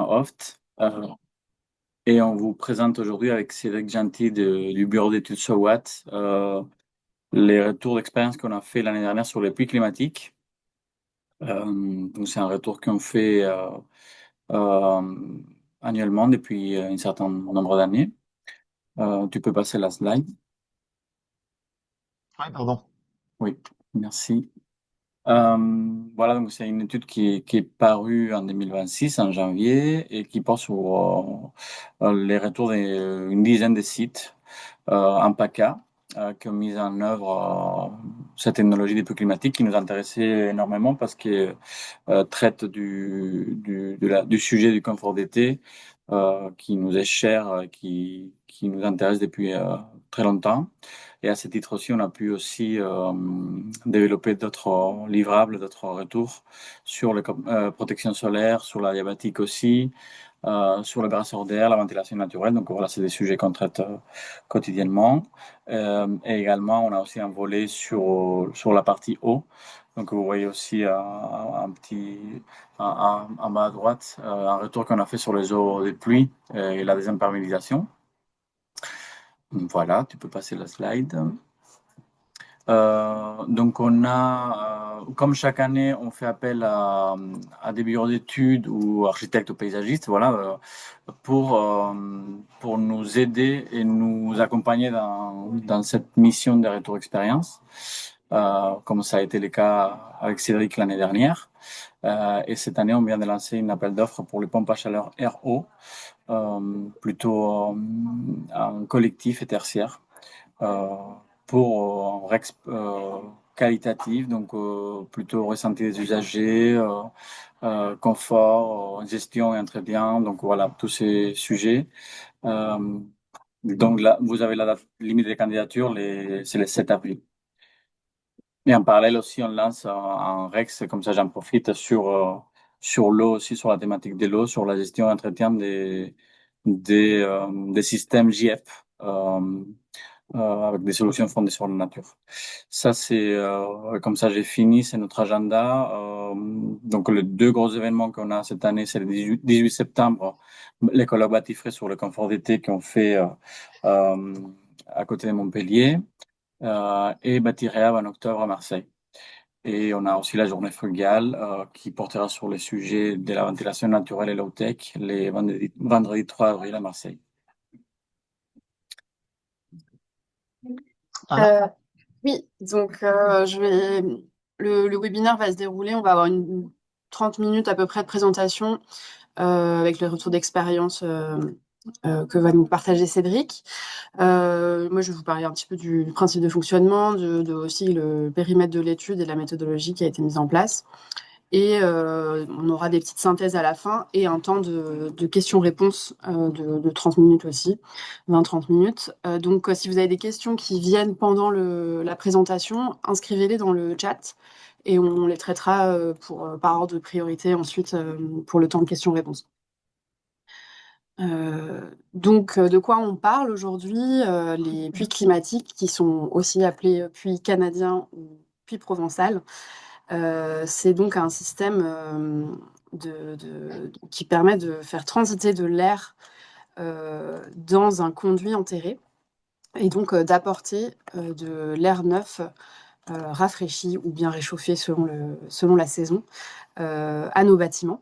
Oft. Et on vous présente aujourd'hui avec Cédric Gentil du bureau d'études SOWAT les retours d'expérience qu'on a fait l'année dernière sur les pluies climatiques. Donc c'est un retour qu'on fait euh, annuellement depuis un certain nombre d'années. Tu peux passer la slide. Ouais, pardon. Oui, merci. Voilà, donc c'est une étude qui est parue en 2026, en janvier, et qui porte sur les retours d'une dizaine de sites en PACA qui ont mis en œuvre cette technologie des pluies climatiques qui nous intéressait énormément parce que traite du sujet du confort d'été qui nous est cher, qui nous intéresse depuis très longtemps. Et à ce titre aussi, on a pu aussi développer d'autres livrables, d'autres retours sur la protection solaire, sur la diabétique aussi, sur le brasseur d'air, la ventilation naturelle. Donc voilà, c'est des sujets qu'on traite quotidiennement. Et également, on a aussi un volet sur la partie eau. Donc vous voyez aussi un petit, en bas à droite, un retour qu'on a fait sur les eaux de pluie et la désimperméabilisation. Voilà, tu peux passer la slide. Donc on a, comme chaque année, on fait appel à des bureaux d'études ou architectes ou paysagistes, voilà, pour nous aider et nous accompagner dans cette mission de retour expérience, comme ça a été le cas avec Cédric l'année dernière. Et cette année, on vient de lancer une appel d'offres pour les pompes à chaleur RO, plutôt en collectif et tertiaire euh, pour qualitatif, donc plutôt ressenti des usagers, confort, gestion et entretien, donc voilà, tous ces sujets. Euh, donc là, vous avez la date limite des candidatures, c'est le 7 avril. Et en parallèle aussi, on lance un Rex, comme ça j'en profite, sur l'eau aussi, sur la thématique de l'eau, sur la gestion et entretien des systèmes JF. Avec des solutions fondées sur la nature. Ça, comme ça, j'ai fini, c'est notre agenda. Donc, les deux gros événements qu'on a cette année, c'est le 18 septembre, les collaboratifs frais sur le confort d'été qu'on fait euh, à côté de Montpellier et Bâti-Réhab en octobre à Marseille. Et on a aussi la journée frugale qui portera sur les sujets de la ventilation naturelle et low-tech les vendredi 3 avril à Marseille. Anna? Euh, oui, donc le webinaire va se dérouler. On va avoir 30 minutes à peu près de présentation avec le retour d'expérience que va nous partager Cédric. Moi, je vais vous parler un petit peu du principe de fonctionnement, de aussi le périmètre de l'étude et la méthodologie qui a été mise en place. Et on aura des petites synthèses à la fin et un temps de questions-réponses de 30 minutes aussi, 20-30 minutes. Donc, si vous avez des questions qui viennent pendant la présentation, inscrivez-les dans le chat et on les traitera par ordre de priorité ensuite pour le temps de questions-réponses. De quoi on parle aujourd'hui? Les puits climatiques qui sont aussi appelés puits canadiens ou puits provençal. C'est donc un système qui permet de faire transiter de l'air dans un conduit enterré et donc d'apporter de l'air neuf, rafraîchi ou bien réchauffé selon la saison, à nos bâtiments.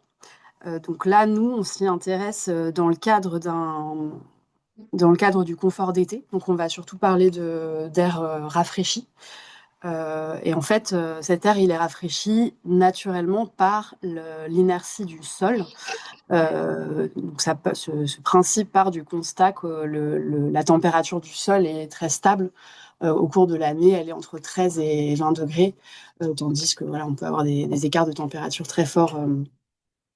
Donc là, nous, on s'y intéresse dans le cadre du confort d'été. Donc on va surtout parler d'air rafraîchi. Et en fait, cet air, il est rafraîchi naturellement par l'inertie du sol. Donc ce principe part du constat que la température du sol est très stable. Au cours de l'année, elle est entre 13 et 20 degrés, tandis que voilà, on peut avoir des écarts de température très forts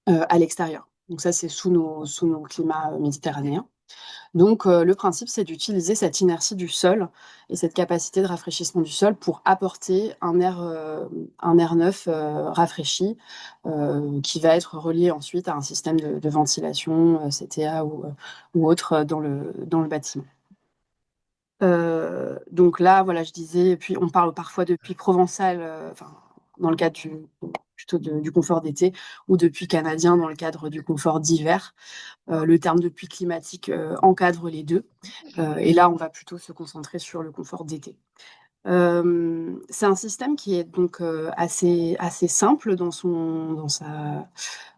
à l'extérieur. Donc ça, c'est sous nos climats méditerranéens. Donc, le principe, c'est d'utiliser cette inertie du sol et cette capacité de rafraîchissement du sol pour apporter un air neuf rafraîchi qui va être relié ensuite à un système de ventilation, CTA ou autre dans le bâtiment. Donc là, voilà, je disais, puis on parle parfois de puits provençal, enfin, dans le cadre plutôt du confort d'été, ou de puits canadien dans le cadre du confort d'hiver. Le terme de puits climatique encadre les deux. Et là, on va plutôt se concentrer sur le confort d'été. C'est un système qui est donc assez simple dans sa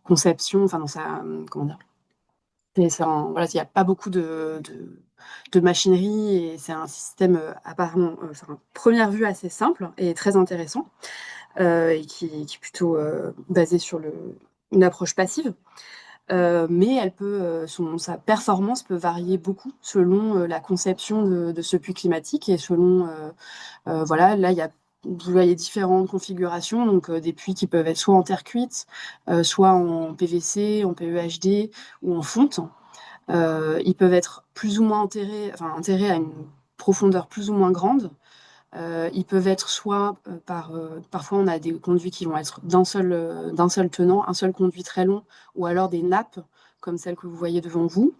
conception, enfin dans sa, comment dire, voilà, il n'y a pas beaucoup de machinerie et c'est un système apparemment, enfin, première vue assez simple et très intéressant et qui est plutôt basé sur une approche passive. Mais sa performance peut varier beaucoup selon la conception de ce puits climatique et selon, voilà, là, vous voyez différentes configurations, donc des puits qui peuvent être soit en terre cuite, soit en PVC, en PEHD ou en fonte. Ils peuvent être plus ou moins enterrés à une profondeur plus ou moins grande. Ils peuvent être soit parfois on a des conduits qui vont être d'un seul tenant, un seul conduit très long, ou alors des nappes comme celle que vous voyez devant vous.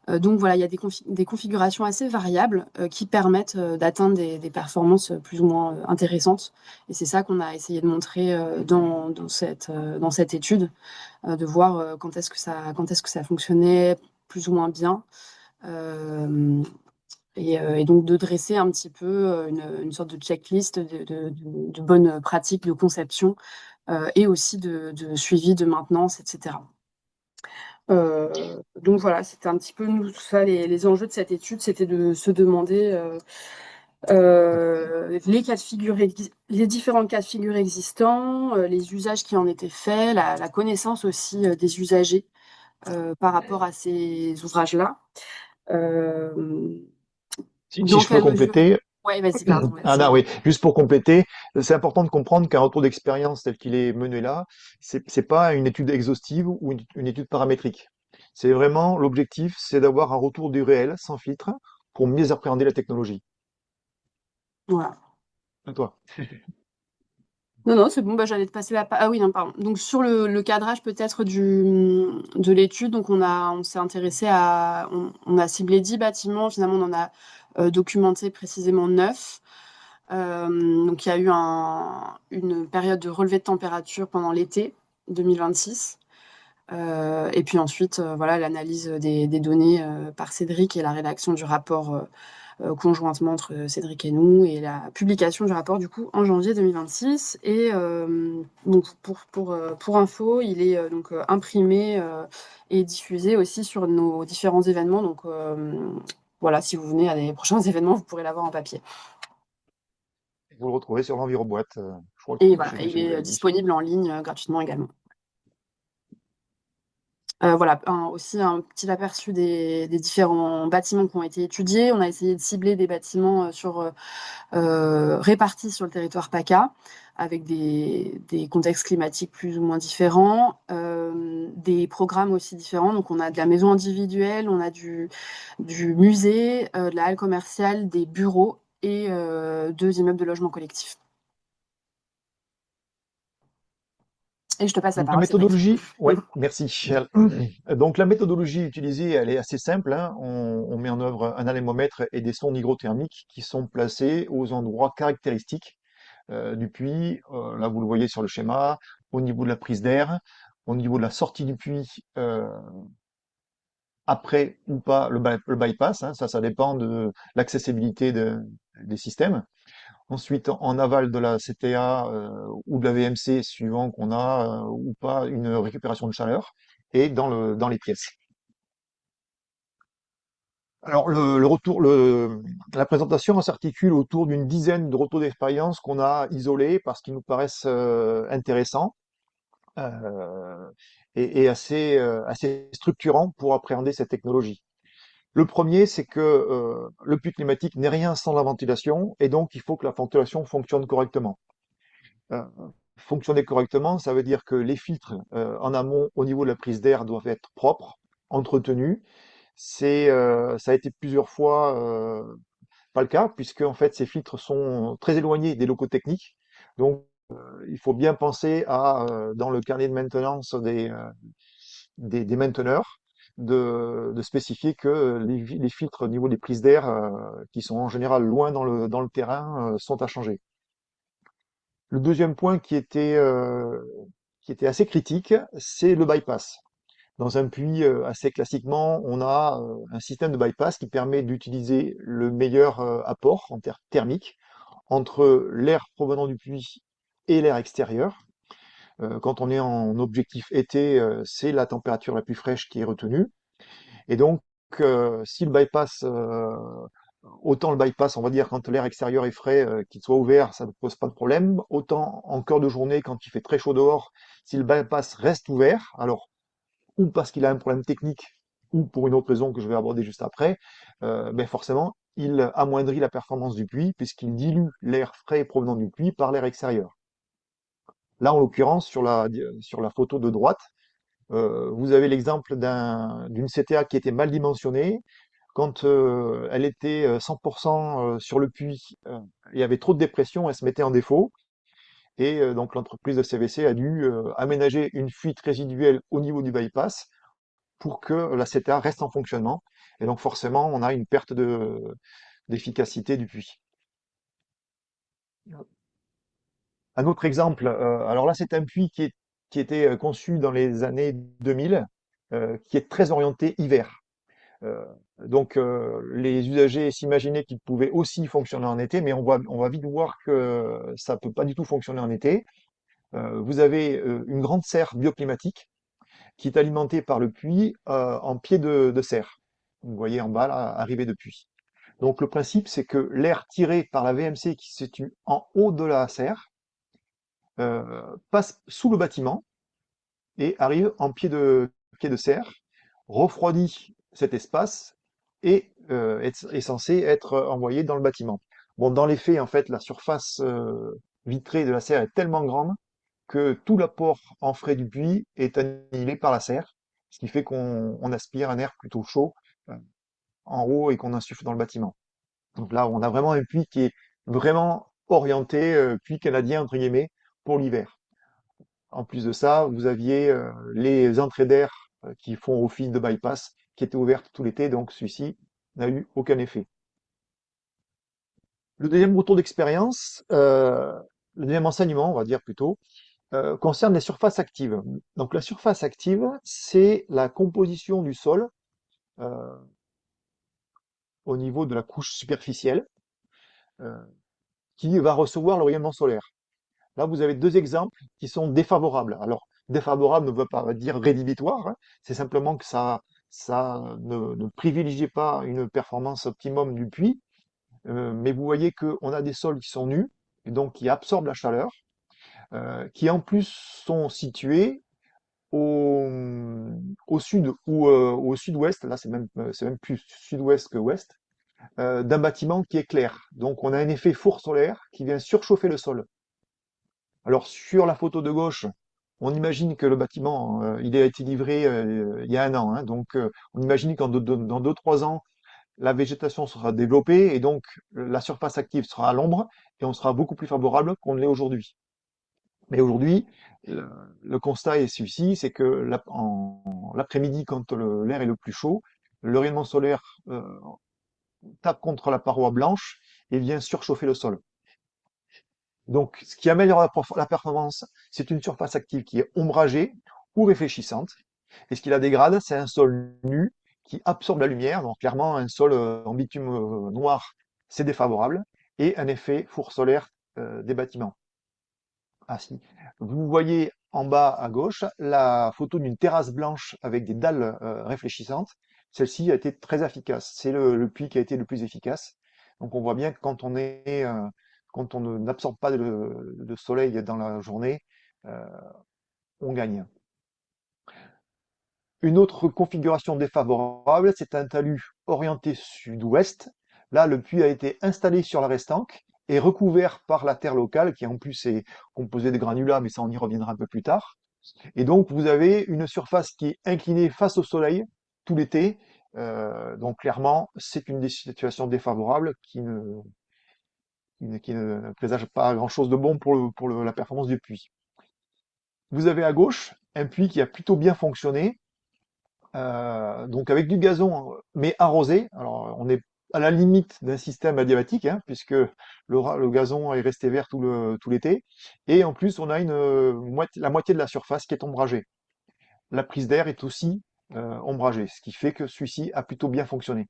Donc voilà, il y a des configurations assez variables qui permettent d'atteindre des performances plus ou moins intéressantes. Et c'est ça qu'on a essayé de montrer dans cette étude, de voir quand est-ce que ça fonctionnait plus ou moins bien. Euh, et donc de dresser un petit peu une sorte de checklist de bonnes pratiques de conception et aussi de suivi de maintenance, etc. Donc voilà, c'était un petit peu nous, tout ça, les enjeux de cette étude, c'était de se demander les différents cas de figure existants, les usages qui en étaient faits, la connaissance aussi des usagers par rapport à ces ouvrages-là. Euh, Si dans je peux quelle mesure... compléter, Ouais, vas-y, pardon, ah vas-y. non, oui, juste pour compléter, c'est important de comprendre qu'un retour d'expérience tel qu'il est mené là, c'est pas une étude exhaustive ou une étude paramétrique. C'est vraiment l'objectif, c'est d'avoir un retour du réel sans filtre pour mieux appréhender la technologie. Voilà. À toi. Non, non, c'est bon, bah, j'allais te passer Ah oui, non, pardon. Donc sur le cadrage peut-être de l'étude, donc on s'est intéressé on a ciblé 10 bâtiments, finalement on en a documenté précisément 9. Donc il y a eu une période de relevé de température pendant l'été 2026. Et puis ensuite, voilà, l'analyse des données par Cédric et la rédaction du rapport conjointement entre Cédric et nous, et la publication du rapport du coup en janvier 2026. Et donc pour info, il est donc imprimé et diffusé aussi sur nos différents événements. Donc voilà, si vous venez à des prochains événements, vous pourrez l'avoir en papier. Vous le retrouvez sur l'Enviroboîte. Je crois que Et je sais voilà, plus il si vous est l'avez dit. disponible en ligne gratuitement également. Voilà, aussi un petit aperçu des différents bâtiments qui ont été étudiés. On a essayé de cibler des bâtiments répartis sur le territoire PACA, avec des contextes climatiques plus ou moins différents, des programmes aussi différents. Donc on a de la maison individuelle, on a du musée, de la halle commerciale, des bureaux et 2 immeubles de logement collectif. Et je te passe la Donc la parole, Cédric. méthodologie, ouais, merci. Michel. Donc la méthodologie utilisée, elle est assez simple, hein. On met en œuvre un anémomètre et des sondes hygrothermiques qui sont placés aux endroits caractéristiques du puits. Là, vous le voyez sur le schéma, au niveau de la prise d'air, au niveau de la sortie du puits, après ou pas le bypass, hein. Ça dépend de l'accessibilité des systèmes. Ensuite, en aval de la CTA ou de la VMC, suivant qu'on a ou pas une récupération de chaleur, et dans les pièces. Alors, la présentation elle s'articule autour d'une dizaine de retours d'expérience qu'on a isolés parce qu'ils nous paraissent intéressants euh, et assez structurants pour appréhender cette technologie. Le premier, c'est que le puits climatique n'est rien sans la ventilation, et donc il faut que la ventilation fonctionne correctement. Euh, Fonctionner correctement, ça veut dire que les filtres en amont, au niveau de la prise d'air, doivent être propres, entretenus. Ça a été plusieurs fois pas le cas, puisque en fait ces filtres sont très éloignés des locaux techniques. Donc il faut bien penser dans le carnet de maintenance des mainteneurs, de spécifier que les filtres au niveau des prises d'air, qui sont en général loin dans le terrain, sont à changer. Le deuxième point qui était assez critique, c'est le bypass. Dans un puits, assez classiquement, on a un système de bypass qui permet d'utiliser le meilleur apport en termes thermiques entre l'air provenant du puits et l'air extérieur. Quand on est en objectif été, c'est la température la plus fraîche qui est retenue. Et donc, si le bypass, autant le bypass, on va dire, quand l'air extérieur est frais, qu'il soit ouvert, ça ne pose pas de problème. Autant en cœur de journée, quand il fait très chaud dehors, si le bypass reste ouvert, alors ou parce qu'il a un problème technique, ou pour une autre raison que je vais aborder juste après, ben forcément, il amoindrit la performance du puits, puisqu'il dilue l'air frais provenant du puits par l'air extérieur. Là, en l'occurrence, sur la photo de droite, vous avez l'exemple d'une CTA qui était mal dimensionnée. Quand elle était 100% sur le puits, il y avait trop de dépression, elle se mettait en défaut. Et donc l'entreprise de CVC a dû aménager une fuite résiduelle au niveau du bypass pour que la CTA reste en fonctionnement. Et donc forcément, on a une perte d'efficacité du puits. Un autre exemple, alors là c'est un puits qui était conçu dans les années 2000, qui est très orienté hiver. Euh, les usagers s'imaginaient qu'ils pouvaient aussi fonctionner en été, mais on va vite voir que ça peut pas du tout fonctionner en été. Vous avez une grande serre bioclimatique qui est alimentée par le puits en pied de serre. Vous voyez en bas, là, arrivé de puits. Donc le principe, c'est que l'air tiré par la VMC qui se situe en haut de la serre passe sous le bâtiment et arrive en pied de serre, refroidit cet espace et est censé être envoyé dans le bâtiment. Bon, dans les faits, en fait, la surface vitrée de la serre est tellement grande que tout l'apport en frais du puits est annihilé par la serre, ce qui fait qu'on aspire un air plutôt chaud euh, en haut et qu'on insuffle dans le bâtiment. Donc là, on a vraiment un puits qui est vraiment orienté puits canadien entre guillemets pour l'hiver. En plus de ça, vous aviez les entrées d'air qui font office de bypass qui étaient ouvertes tout l'été, donc celui-ci n'a eu aucun effet. Le deuxième retour d'expérience, le deuxième enseignement, on va dire plutôt, concerne les surfaces actives. Donc la surface active, c'est la composition du sol euh, au niveau de la couche superficielle euh, qui va recevoir le rayonnement solaire. Là, vous avez deux exemples qui sont défavorables. Alors, défavorable ne veut pas dire rédhibitoire, hein. C'est simplement que ça ne privilégie pas une performance optimum du puits. Mais vous voyez qu'on a des sols qui sont nus, et donc qui absorbent la chaleur, qui en plus sont situés au, au sud ou au sud-ouest, là c'est même plus sud-ouest que ouest, d'un bâtiment qui est clair. Donc on a un effet four solaire qui vient surchauffer le sol. Alors sur la photo de gauche, on imagine que le bâtiment, il a été livré il y a un an, hein. Donc on imagine qu'en dans 2-3 ans, la végétation sera développée et donc la surface active sera à l'ombre et on sera beaucoup plus favorable qu'on ne l'est aujourd'hui. Mais aujourd'hui, le, le constat est celui-ci, c'est que en l'après-midi, quand l'air est le plus chaud, le rayonnement solaire tape contre la paroi blanche et vient surchauffer le sol. Donc, ce qui améliore la performance, c'est une surface active qui est ombragée ou réfléchissante. Et ce qui la dégrade, c'est un sol nu qui absorbe la lumière. Donc, clairement, un sol en bitume noir, c'est défavorable. Et un effet four solaire des bâtiments. Ah si. Vous voyez en bas à gauche la photo d'une terrasse blanche avec des dalles réfléchissantes. Celle-ci a été très efficace. C'est le puits qui a été le plus efficace. Donc on voit bien que quand on n'absorbe pas de soleil dans la journée, euh, on gagne. Une autre configuration défavorable, c'est un talus orienté sud-ouest. Là, le puits a été installé sur la restanque et recouvert par la terre locale, qui en plus est composée de granulats, mais ça on y reviendra un peu plus tard. Et donc vous avez une surface qui est inclinée face au soleil tout l'été. Donc clairement, c'est une des situations défavorables qui ne présage pas grand-chose de bon pour la performance du puits. Vous avez à gauche un puits qui a plutôt bien fonctionné, donc avec du gazon, mais arrosé. Alors on est à la limite d'un système adiabatique, hein, puisque le gazon est resté vert tout l'été. Et en plus, on a la moitié de la surface qui est ombragée. La prise d'air est aussi ombragée, ce qui fait que celui-ci a plutôt bien fonctionné.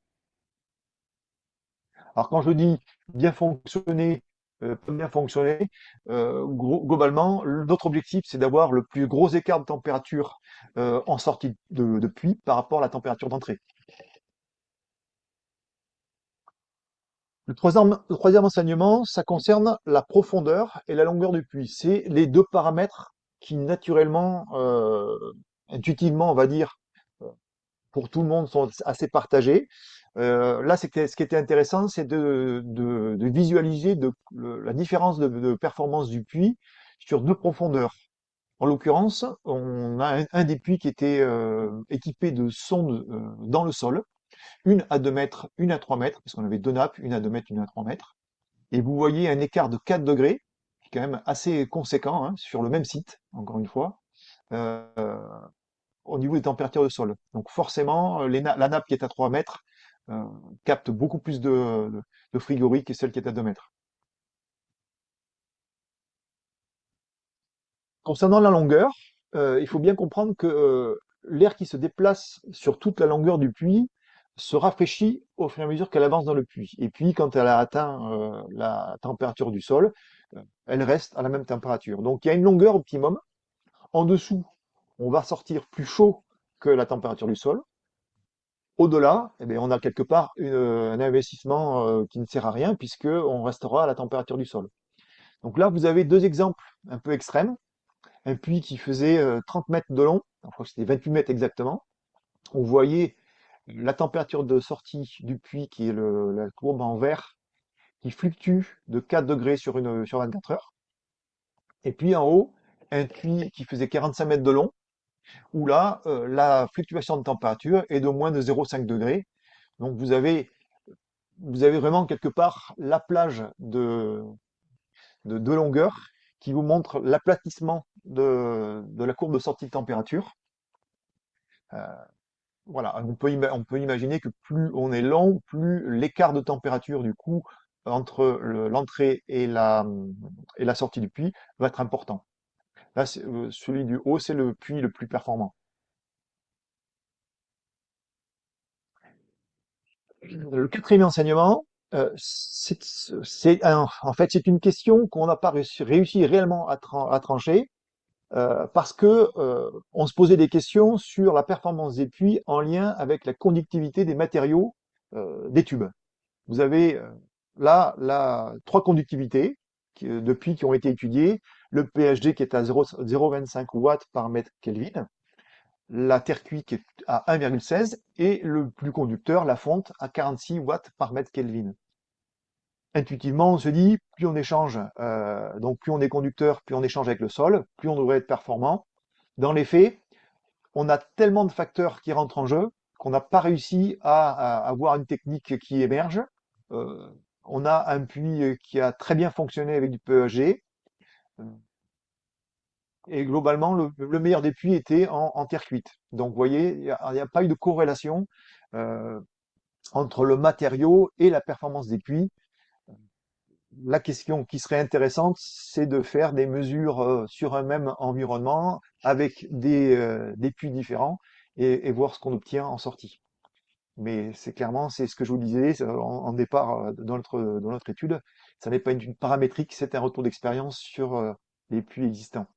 Alors quand je dis bien fonctionner, pas bien fonctionner, globalement, notre objectif, c'est d'avoir le plus gros écart de température en sortie de puits par rapport à la température d'entrée. Le troisième enseignement, ça concerne la profondeur et la longueur du puits. C'est les deux paramètres qui naturellement, intuitivement, on va dire, pour tout le monde, sont assez partagés. Là, ce qui était intéressant, c'est de visualiser la différence de performance du puits sur deux profondeurs. En l'occurrence, on a un des puits qui était équipé de sondes dans le sol, une à 2 mètres, une à 3 mètres, parce qu'on avait deux nappes, une à 2 mètres, une à 3 mètres. Et vous voyez un écart de 4 degrés, qui est quand même assez conséquent, hein, sur le même site, encore une fois, euh, au niveau des températures de sol. Donc forcément, la nappe qui est à 3 mètres euh, capte beaucoup plus de frigories que celle qui est à 2 mètres. Concernant la longueur, il faut bien comprendre que l'air qui se déplace sur toute la longueur du puits se rafraîchit au fur et à mesure qu'elle avance dans le puits. Et puis, quand elle a atteint la température du sol, elle reste à la même température. Donc, il y a une longueur optimum. En dessous, on va sortir plus chaud que la température du sol. Au-delà, eh bien, on a quelque part un investissement qui ne sert à rien puisque on restera à la température du sol. Donc là, vous avez deux exemples un peu extrêmes. Un puits qui faisait 30 mètres de long, je crois que c'était 28 mètres exactement. On voyait la température de sortie du puits, qui est la courbe en vert, qui fluctue de 4 degrés sur 24 heures. Et puis en haut, un puits qui faisait 45 mètres de long, où là, la fluctuation de température est de moins de 0,5 degrés. Donc vous avez vraiment quelque part la plage de longueur qui vous montre l'aplatissement de la courbe de sortie de température. Euh, Voilà, on peut imaginer que plus on est long, plus l'écart de température du coup entre l'entrée et la sortie du puits va être important. Là, celui du haut, c'est le puits le plus performant. Le quatrième enseignement, en fait, c'est une question qu'on n'a pas réussi réellement à trancher parce que on se posait des questions sur la performance des puits en lien avec la conductivité des matériaux des tubes. Vous avez là trois conductivités depuis qui ont été étudiées. Le PHD qui est à 0,25 watts par mètre Kelvin, la terre cuite qui est à 1,16 et le plus conducteur, la fonte, à 46 watts par mètre Kelvin. Intuitivement, on se dit, plus on échange, donc plus on est conducteur, plus on échange avec le sol, plus on devrait être performant. Dans les faits, on a tellement de facteurs qui rentrent en jeu qu'on n'a pas réussi à avoir une technique qui émerge. Euh, on a un puits qui a très bien fonctionné avec du PEG. Et globalement, le meilleur des puits était en terre cuite. Donc, vous voyez, il n'y a pas eu de corrélation euh, entre le matériau et la performance des puits. La question qui serait intéressante, c'est de faire des mesures sur un même environnement avec des puits différents et voir ce qu'on obtient en sortie. Mais c'est ce que je vous disais en départ dans notre étude. Ça n'est pas une étude paramétrique, c'est un retour d'expérience sur les puits existants.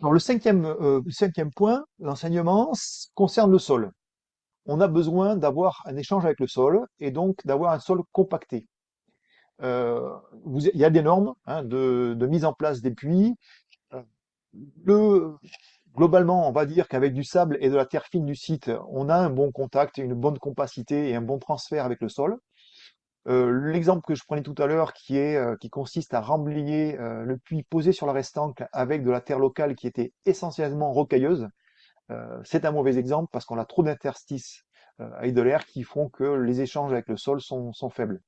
Alors le cinquième point, l'enseignement, concerne le sol. On a besoin d'avoir un échange avec le sol et donc d'avoir un sol compacté. Euh, il y a des normes hein, de mise en place des puits. Euh, Le, globalement, on va dire qu'avec du sable et de la terre fine du site, on a un bon contact, une bonne compacité et un bon transfert avec le sol. L'exemple que je prenais tout à l'heure, qui consiste à remblayer le puits posé sur la restanque avec de la terre locale qui était essentiellement rocailleuse, c'est un mauvais exemple parce qu'on a trop d'interstices avec de l'air qui font que les échanges avec le sol sont faibles.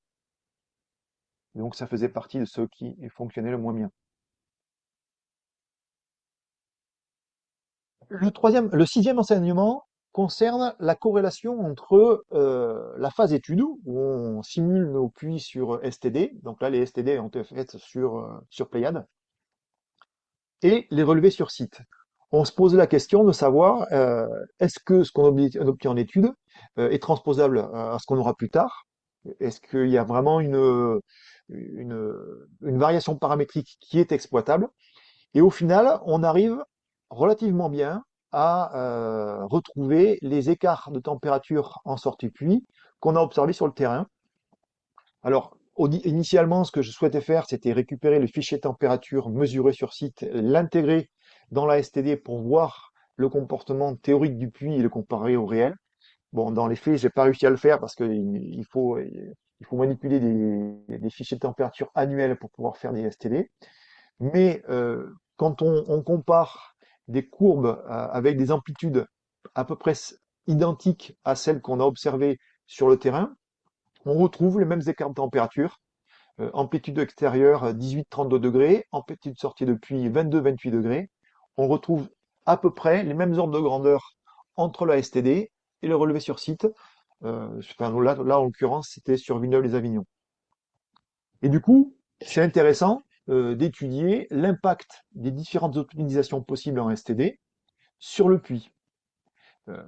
Donc ça faisait partie de ceux qui fonctionnaient le moins bien. Le sixième enseignement, concerne la corrélation entre la phase étude, où on simule nos puits sur STD, donc là les STD ont été faits sur Pléiade, et les relevés sur site. On se pose la question de savoir est-ce que ce qu'on obtient en étude est transposable à ce qu'on aura plus tard? Est-ce qu'il y a vraiment une, une variation paramétrique qui est exploitable? Et au final, on arrive relativement bien à retrouver les écarts de température en sortie pluie qu'on a observés sur le terrain. Alors, initialement, ce que je souhaitais faire, c'était récupérer le fichier température mesuré sur site, l'intégrer dans la STD pour voir le comportement théorique du puits et le comparer au réel. Bon, dans les faits, j'ai pas réussi à le faire parce qu'il faut manipuler des fichiers de température annuels pour pouvoir faire des STD. Mais quand on compare des courbes avec des amplitudes à peu près identiques à celles qu'on a observées sur le terrain, on retrouve les mêmes écarts de température. Amplitude extérieure 18-32 degrés, amplitude sortie de puits 22-28 degrés. On retrouve à peu près les mêmes ordres de grandeur entre la STD et le relevé sur site. Enfin, là, en l'occurrence, c'était sur Villeneuve-les-Avignon. Et du coup, c'est intéressant d'étudier l'impact des différentes optimisations possibles en STD sur le puits. Euh,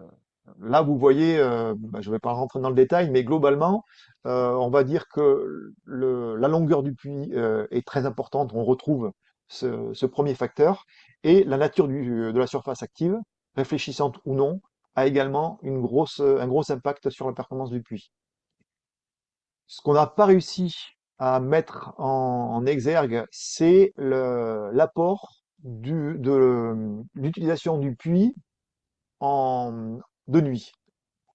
Là, vous voyez, je ne vais pas rentrer dans le détail, mais globalement, on va dire que la longueur du puits est très importante. On retrouve ce premier facteur. Et la nature de la surface active, réfléchissante ou non, a également un gros impact sur la performance du puits. Ce qu'on n'a pas réussi à mettre en exergue, c'est l'apport de l'utilisation du puits de nuit.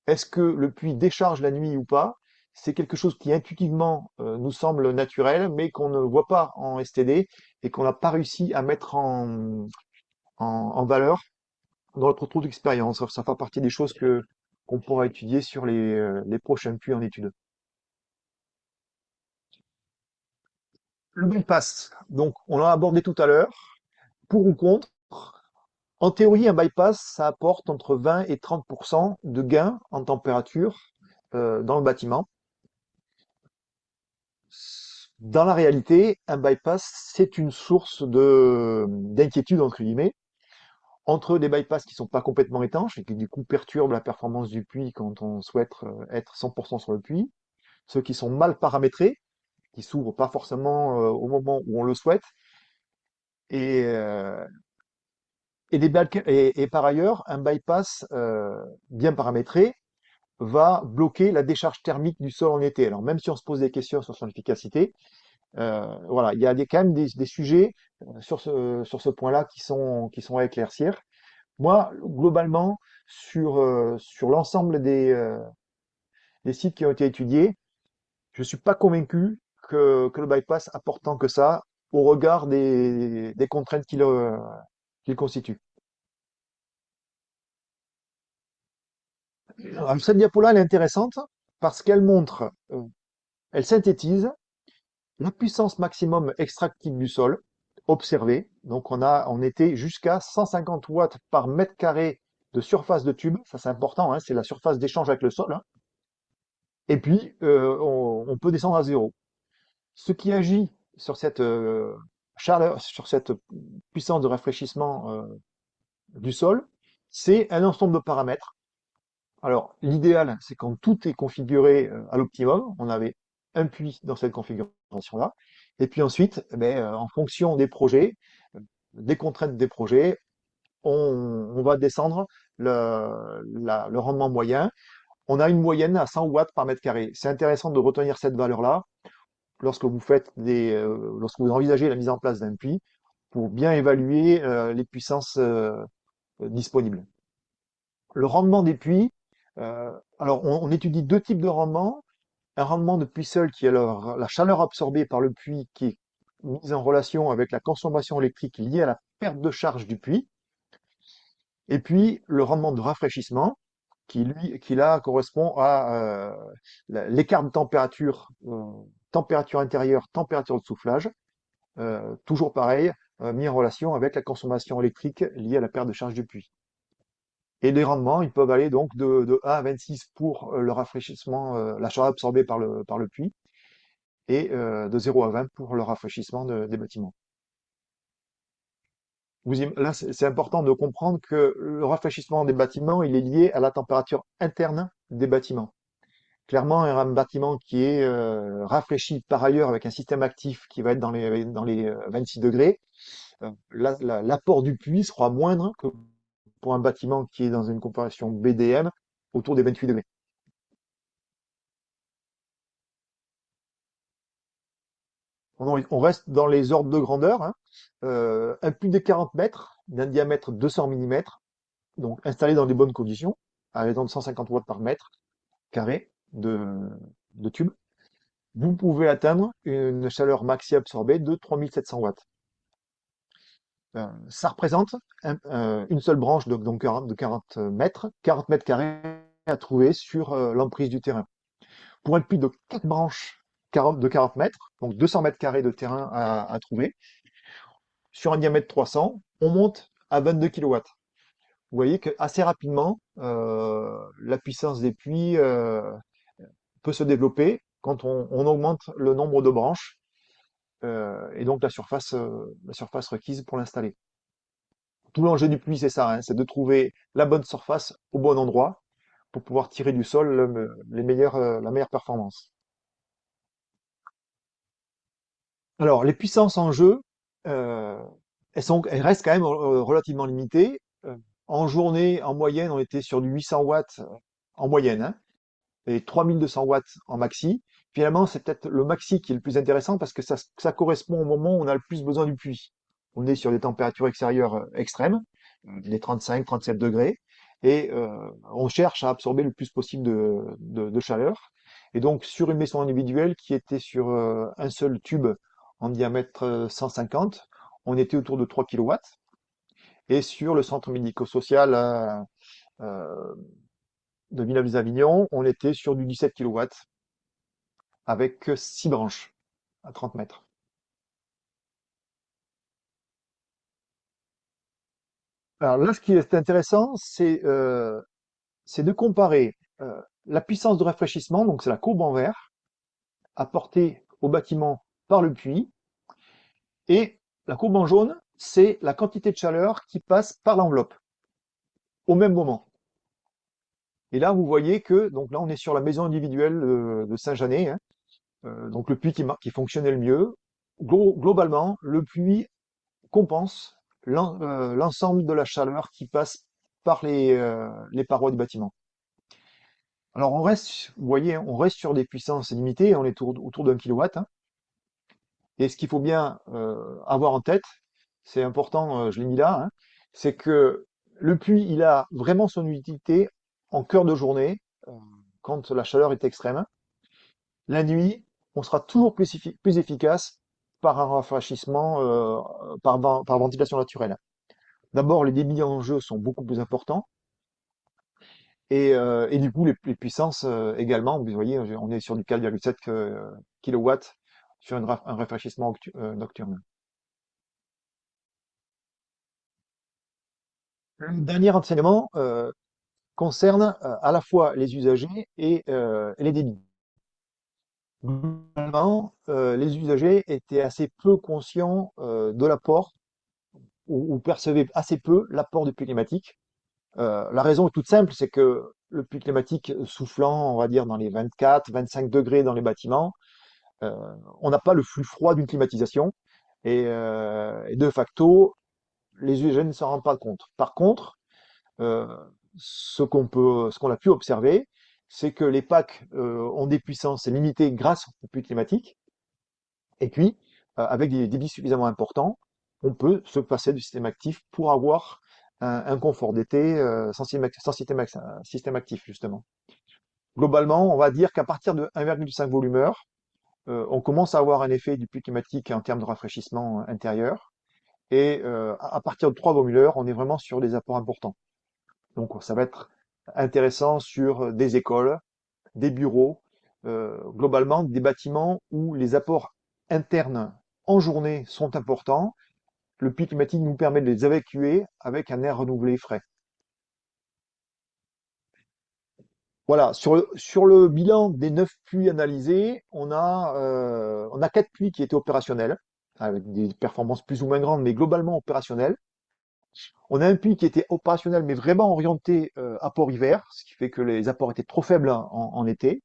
Est-ce que le puits décharge la nuit ou pas? C'est quelque chose qui intuitivement nous semble naturel, mais qu'on ne voit pas en STD et qu'on n'a pas réussi à mettre en valeur dans notre retour d'expérience. Ça fait partie des choses qu'on pourra étudier sur les prochains puits en étude. Le bypass, donc on l'a abordé tout à l'heure. Pour ou contre, en théorie, un bypass, ça apporte entre 20 et 30% de gain en température dans le bâtiment. Dans la réalité, un bypass, c'est une source d'inquiétude, entre guillemets, entre des bypass qui sont pas complètement étanches et qui du coup perturbent la performance du puits quand on souhaite être 100% sur le puits, ceux qui sont mal paramétrés, qui s'ouvrent pas forcément au moment où on le souhaite, et, euh, et par ailleurs, un bypass bien paramétré va bloquer la décharge thermique du sol en été. Alors même si on se pose des questions sur son efficacité, voilà, il y a quand même des sujets sur ce point-là qui sont à éclaircir. Moi, globalement, sur l'ensemble des sites qui ont été étudiés, je ne suis pas convaincu que le bypass apporte tant que ça au regard des contraintes qu'il constitue. Alors, cette diapo-là, elle est intéressante parce qu'elle montre, elle synthétise la puissance maximum extractive du sol observée. Donc on était jusqu'à 150 watts par mètre carré de surface de tube. Ça c'est important, hein, c'est la surface d'échange avec le sol, hein. Et puis on peut descendre à zéro. Ce qui agit sur cette chaleur, sur cette puissance de rafraîchissement du sol, c'est un ensemble de paramètres. Alors, l'idéal, c'est quand tout est configuré à l'optimum. On avait un puits dans cette configuration-là. Et puis ensuite, eh ben, en fonction des projets, des contraintes des projets, on va descendre le rendement moyen. On a une moyenne à 100 watts par mètre carré. C'est intéressant de retenir cette valeur-là lorsque vous envisagez la mise en place d'un puits pour bien évaluer les puissances disponibles. Le rendement des puits, alors on étudie deux types de rendement. Un rendement de puits seul qui est la chaleur absorbée par le puits qui est mise en relation avec la consommation électrique liée à la perte de charge du puits. Et puis le rendement de rafraîchissement qui là correspond à l'écart de température, température intérieure, température de soufflage, toujours pareil, mis en relation avec la consommation électrique liée à la perte de charge du puits. Et les rendements, ils peuvent aller donc de 1 à 26 pour le rafraîchissement, la chaleur absorbée par le puits, et de 0 à 20 pour le rafraîchissement des bâtiments. Là, c'est important de comprendre que le rafraîchissement des bâtiments, il est lié à la température interne des bâtiments. Clairement, un bâtiment qui est rafraîchi par ailleurs avec un système actif qui va être dans les 26 degrés, l'apport du puits sera moindre que pour un bâtiment qui est dans une configuration BDM autour des 28 degrés. On reste dans les ordres de grandeur, hein. Un puits de 40 mètres, d'un diamètre 200 mm, donc installé dans des bonnes conditions, à raison de 150 watts par mètre carré de tube, vous pouvez atteindre une chaleur maxi absorbée de 3700 watts. Ça représente une seule branche donc 40 mètres, 40 mètres carrés à trouver sur l'emprise du terrain. Pour un puits de 4 branches de 40 mètres, donc 200 mètres carrés de terrain à trouver, sur un diamètre 300, on monte à 22 kW. Vous voyez que assez rapidement, la puissance des puits peut se développer quand on augmente le nombre de branches et donc la surface requise pour l'installer. Tout l'enjeu du puits, c'est ça, hein, c'est de trouver la bonne surface au bon endroit pour pouvoir tirer du sol la meilleure performance. Alors, les puissances en jeu, euh, elles restent quand même relativement limitées. En journée, en moyenne, on était sur du 800 watts en moyenne, hein, et 3200 watts en maxi. Finalement, c'est peut-être le maxi qui est le plus intéressant parce que ça correspond au moment où on a le plus besoin du puits. On est sur des températures extérieures extrêmes, les 35-37 degrés, et on cherche à absorber le plus possible de chaleur. Et donc, sur une maison individuelle qui était sur un seul tube en diamètre 150, on était autour de 3 kW. Et sur le centre médico-social euh, de Villeneuve-les-Avignon, on était sur du 17 kW avec 6 branches à 30 mètres. Alors là, ce qui est intéressant, c'est de comparer la puissance de rafraîchissement, donc c'est la courbe en vert, apportée au bâtiment par le puits, et la courbe en jaune, c'est la quantité de chaleur qui passe par l'enveloppe au même moment. Et là, vous voyez que, donc là, on est sur la maison individuelle de Saint-Janet, hein, donc le puits qui fonctionnait le mieux. Globalement, le puits compense l'ensemble de la chaleur qui passe par les parois du bâtiment. Alors on reste, vous voyez, on reste sur des puissances limitées, on est autour d'un kilowatt, hein. Et ce qu'il faut bien avoir en tête, c'est important, je l'ai mis là, hein, c'est que le puits, il a vraiment son utilité en cœur de journée, euh, quand la chaleur est extrême. La nuit, on sera toujours plus efficace par un rafraîchissement par ventilation naturelle. D'abord, les débits en jeu sont beaucoup plus importants et du coup, les puissances également. Vous voyez, on est sur du 4,7 kW sur un rafraîchissement nocturne. Le dernier enseignement concerne à la fois les usagers et les débits. Globalement, les usagers étaient assez peu conscients de l'apport ou percevaient assez peu l'apport du puits climatique. La raison est toute simple, c'est que le puits climatique soufflant, on va dire, dans les 24-25 degrés dans les bâtiments, euh, on n'a pas le flux froid d'une climatisation et de facto, les usagers ne s'en rendent pas compte. Par contre, euh, ce qu'on a pu observer, c'est que les packs ont des puissances limitées grâce au puits climatique et puis, avec des débits suffisamment importants, on peut se passer du système actif pour avoir un confort d'été système actif, justement. Globalement, on va dire qu'à partir de 1,5 volumeur, on commence à avoir un effet du puits climatique en termes de rafraîchissement intérieur. Et à partir de 3 volumeurs, on est vraiment sur des apports importants. Donc ça va être intéressant sur des écoles, des bureaux, globalement des bâtiments où les apports internes en journée sont importants. Le puits climatique nous permet de les évacuer avec un air renouvelé frais. Voilà, sur le bilan des 9 puits analysés, on a 4 puits qui étaient opérationnels, avec des performances plus ou moins grandes, mais globalement opérationnelles. On a un puits qui était opérationnel, mais vraiment orienté apport-hiver, ce qui fait que les apports étaient trop faibles en été.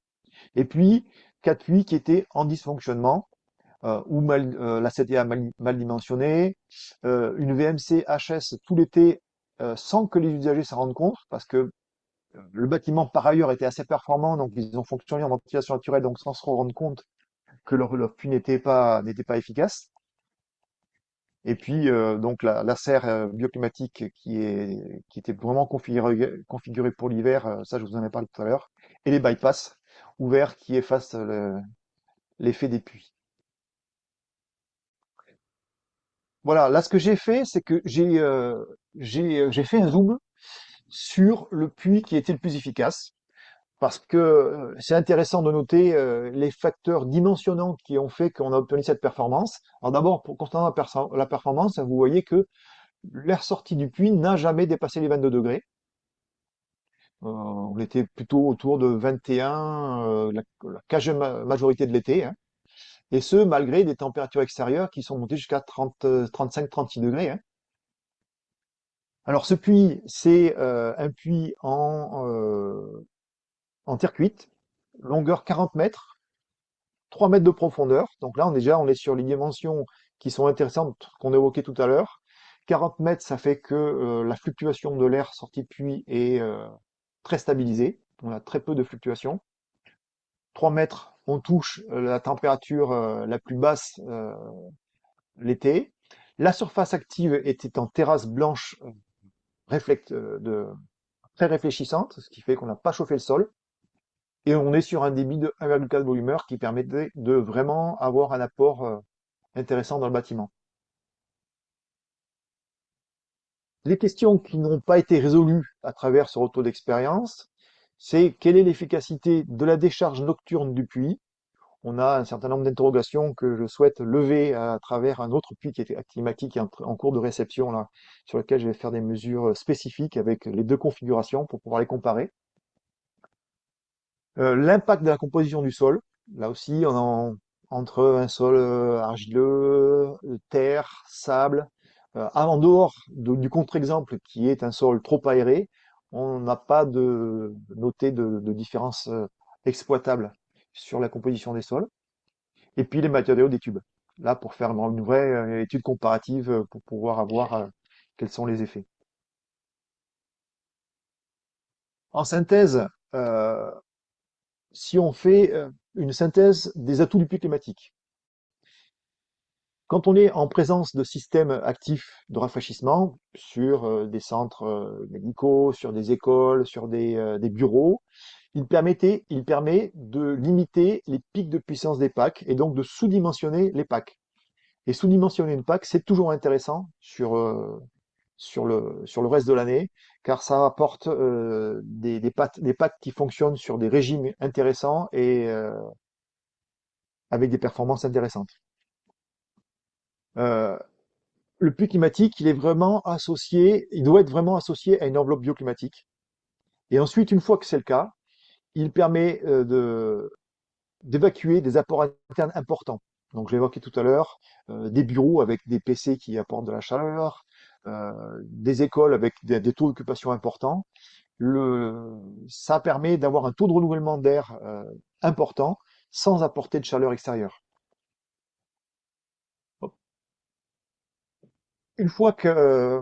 Et puis, 4 puits qui étaient en dysfonctionnement, ou la CTA mal dimensionnée, une VMC HS tout l'été sans que les usagers s'en rendent compte, parce que le bâtiment par ailleurs était assez performant, donc ils ont fonctionné en ventilation naturelle, donc sans se rendre compte que leur puits n'était pas efficace. Et puis donc la serre bioclimatique qui était vraiment configurée pour l'hiver, ça je vous en ai parlé tout à l'heure, et les bypass ouverts qui effacent l'effet des puits. Voilà, là ce que j'ai fait, c'est que j'ai fait un zoom sur le puits qui était le plus efficace, parce que c'est intéressant de noter les facteurs dimensionnants qui ont fait qu'on a obtenu cette performance. Alors d'abord, pour concernant la performance, vous voyez que l'air sorti du puits n'a jamais dépassé les 22 degrés. On était plutôt autour de 21, la majorité de l'été, hein. Et ce, malgré des températures extérieures qui sont montées jusqu'à 30, 35, 36 degrés, hein. Alors ce puits, c'est un puits en terre cuite, longueur 40 mètres, 3 mètres de profondeur. Donc là, on est sur les dimensions qui sont intéressantes qu'on évoquait tout à l'heure. 40 mètres, ça fait que la fluctuation de l'air sorti de puits est très stabilisée. On a très peu de fluctuations. 3 mètres, on touche la température la plus basse l'été. La surface active était en terrasse blanche très réfléchissante, ce qui fait qu'on n'a pas chauffé le sol. Et on est sur un débit de 1,4 volumeur qui permettait de vraiment avoir un apport intéressant dans le bâtiment. Les questions qui n'ont pas été résolues à travers ce retour d'expérience, c'est quelle est l'efficacité de la décharge nocturne du puits. On a un certain nombre d'interrogations que je souhaite lever à travers un autre puits qui est climatique en cours de réception, là, sur lequel je vais faire des mesures spécifiques avec les deux configurations pour pouvoir les comparer. L'impact de la composition du sol, là aussi, entre un sol argileux, terre, sable, en dehors du contre-exemple qui est un sol trop aéré, on n'a pas noté de différence exploitable sur la composition des sols. Et puis les matériaux des tubes. Là, pour faire une vraie étude comparative pour pouvoir avoir quels sont les effets. En synthèse, euh, si on fait une synthèse des atouts du puits climatique, quand on est en présence de systèmes actifs de rafraîchissement sur des centres médicaux, sur des écoles, sur des bureaux, il permet de limiter les pics de puissance des packs et donc de sous-dimensionner les packs. Et sous-dimensionner une PAC, c'est toujours intéressant sur le reste de l'année, car ça apporte des packs qui fonctionnent sur des régimes intéressants et avec des performances intéressantes. Euh, le puits climatique, il doit être vraiment associé à une enveloppe bioclimatique. Et ensuite, une fois que c'est le cas, il permet d'évacuer des apports internes importants. Donc, je l'évoquais tout à l'heure, des bureaux avec des PC qui apportent de la chaleur, des écoles avec des taux d'occupation importants. Ça permet d'avoir un taux de renouvellement d'air important sans apporter de chaleur extérieure. Une fois que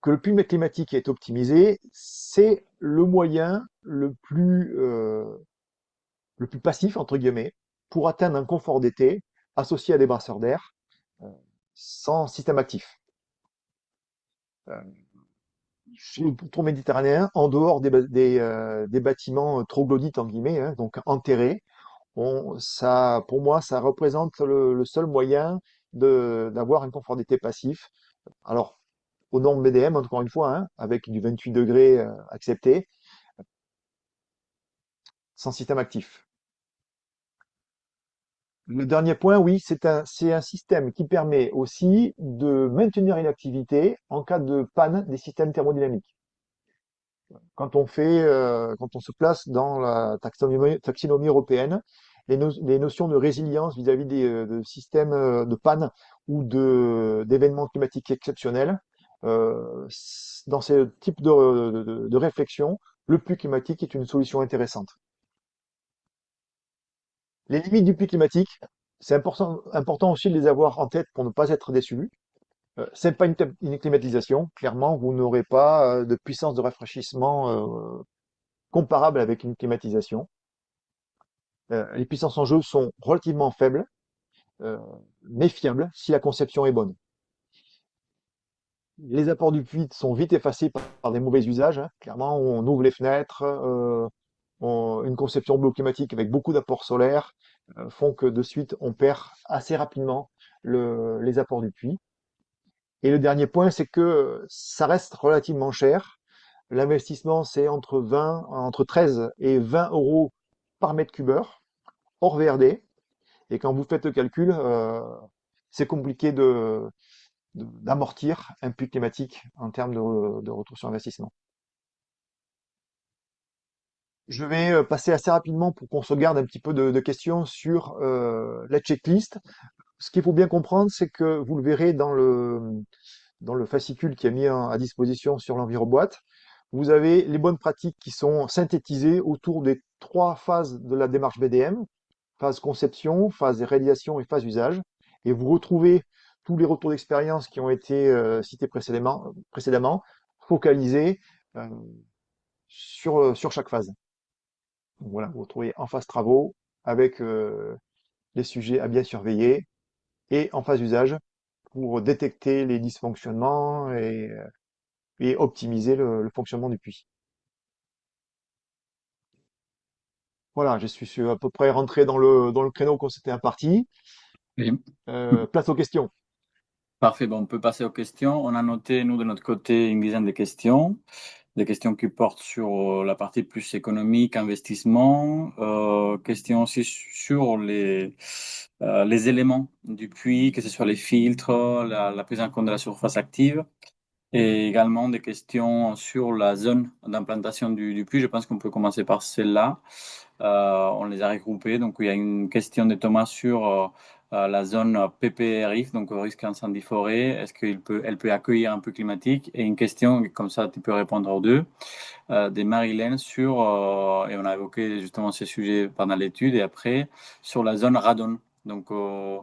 le puits climatique est optimisé, c'est le moyen le plus passif, entre guillemets, pour atteindre un confort d'été associé à des brasseurs d'air euh, sans système actif. Euh, Sur le pourtour méditerranéen, en dehors des bâtiments troglodytes, en guillemets, hein, donc enterrés, pour moi, ça représente le seul moyen d'avoir un confort d'été passif. Alors, aux normes BDM, encore une fois, hein, avec du 28 degrés accepté, sans système actif. Le dernier point, oui, c'est un système qui permet aussi de maintenir une activité en cas de panne des systèmes thermodynamiques. Quand on se place dans la taxonomie européenne, les notions de résilience vis-à-vis de systèmes de panne ou d'événements climatiques exceptionnels, dans ce type de réflexion, le puits climatique est une solution intéressante. Les limites du puits climatique, c'est important aussi de les avoir en tête pour ne pas être déçu. C'est pas une climatisation. Clairement, vous n'aurez pas de puissance de rafraîchissement comparable avec une climatisation. Les puissances en jeu sont relativement faibles, euh, mais fiables si la conception est bonne. Les apports du puits sont vite effacés par des mauvais usages, hein. Clairement, on ouvre les fenêtres, une conception bioclimatique avec beaucoup d'apports solaires font que de suite on perd assez rapidement les apports du puits. Et le dernier point, c'est que ça reste relativement cher. L'investissement, c'est entre 13 et 20 euros par mètre cubeur, hors VRD. Et quand vous faites le calcul, c'est compliqué d'amortir un puits climatique en termes de retour sur investissement. Je vais passer assez rapidement pour qu'on se garde un petit peu de questions sur la checklist. Ce qu'il faut bien comprendre, c'est que vous le verrez dans le fascicule qui est mis à disposition sur l'EnviroBoîte. Vous avez les bonnes pratiques qui sont synthétisées autour des 3 phases de la démarche BDM, phase conception, phase réalisation et phase usage. Et vous retrouvez tous les retours d'expérience qui ont été cités précédemment focalisés euh, sur chaque phase. Donc voilà, vous retrouvez en phase travaux avec les sujets à bien surveiller et en phase usage pour détecter les dysfonctionnements et optimiser le fonctionnement du puits. Voilà, je suis à peu près rentré dans le créneau qu'on s'était imparti. Oui. Place aux questions. Parfait, bon, on peut passer aux questions. On a noté, nous, de notre côté, une dizaine de questions. Des questions qui portent sur la partie plus économique, investissement, questions aussi sur les éléments du puits, que ce soit les filtres, la prise en compte de la surface active, et également des questions sur la zone d'implantation du puits. Je pense qu'on peut commencer par celle-là. On les a regroupées. Donc, il y a une question de Thomas sur la zone PPRIF, donc risque incendie forêt. Est-ce elle peut accueillir un peu climatique? Et une question, comme ça, tu peux répondre aux deux, des Marilène sur, et on a évoqué justement ces sujets pendant l'étude, et après, sur la zone radon. Donc, euh,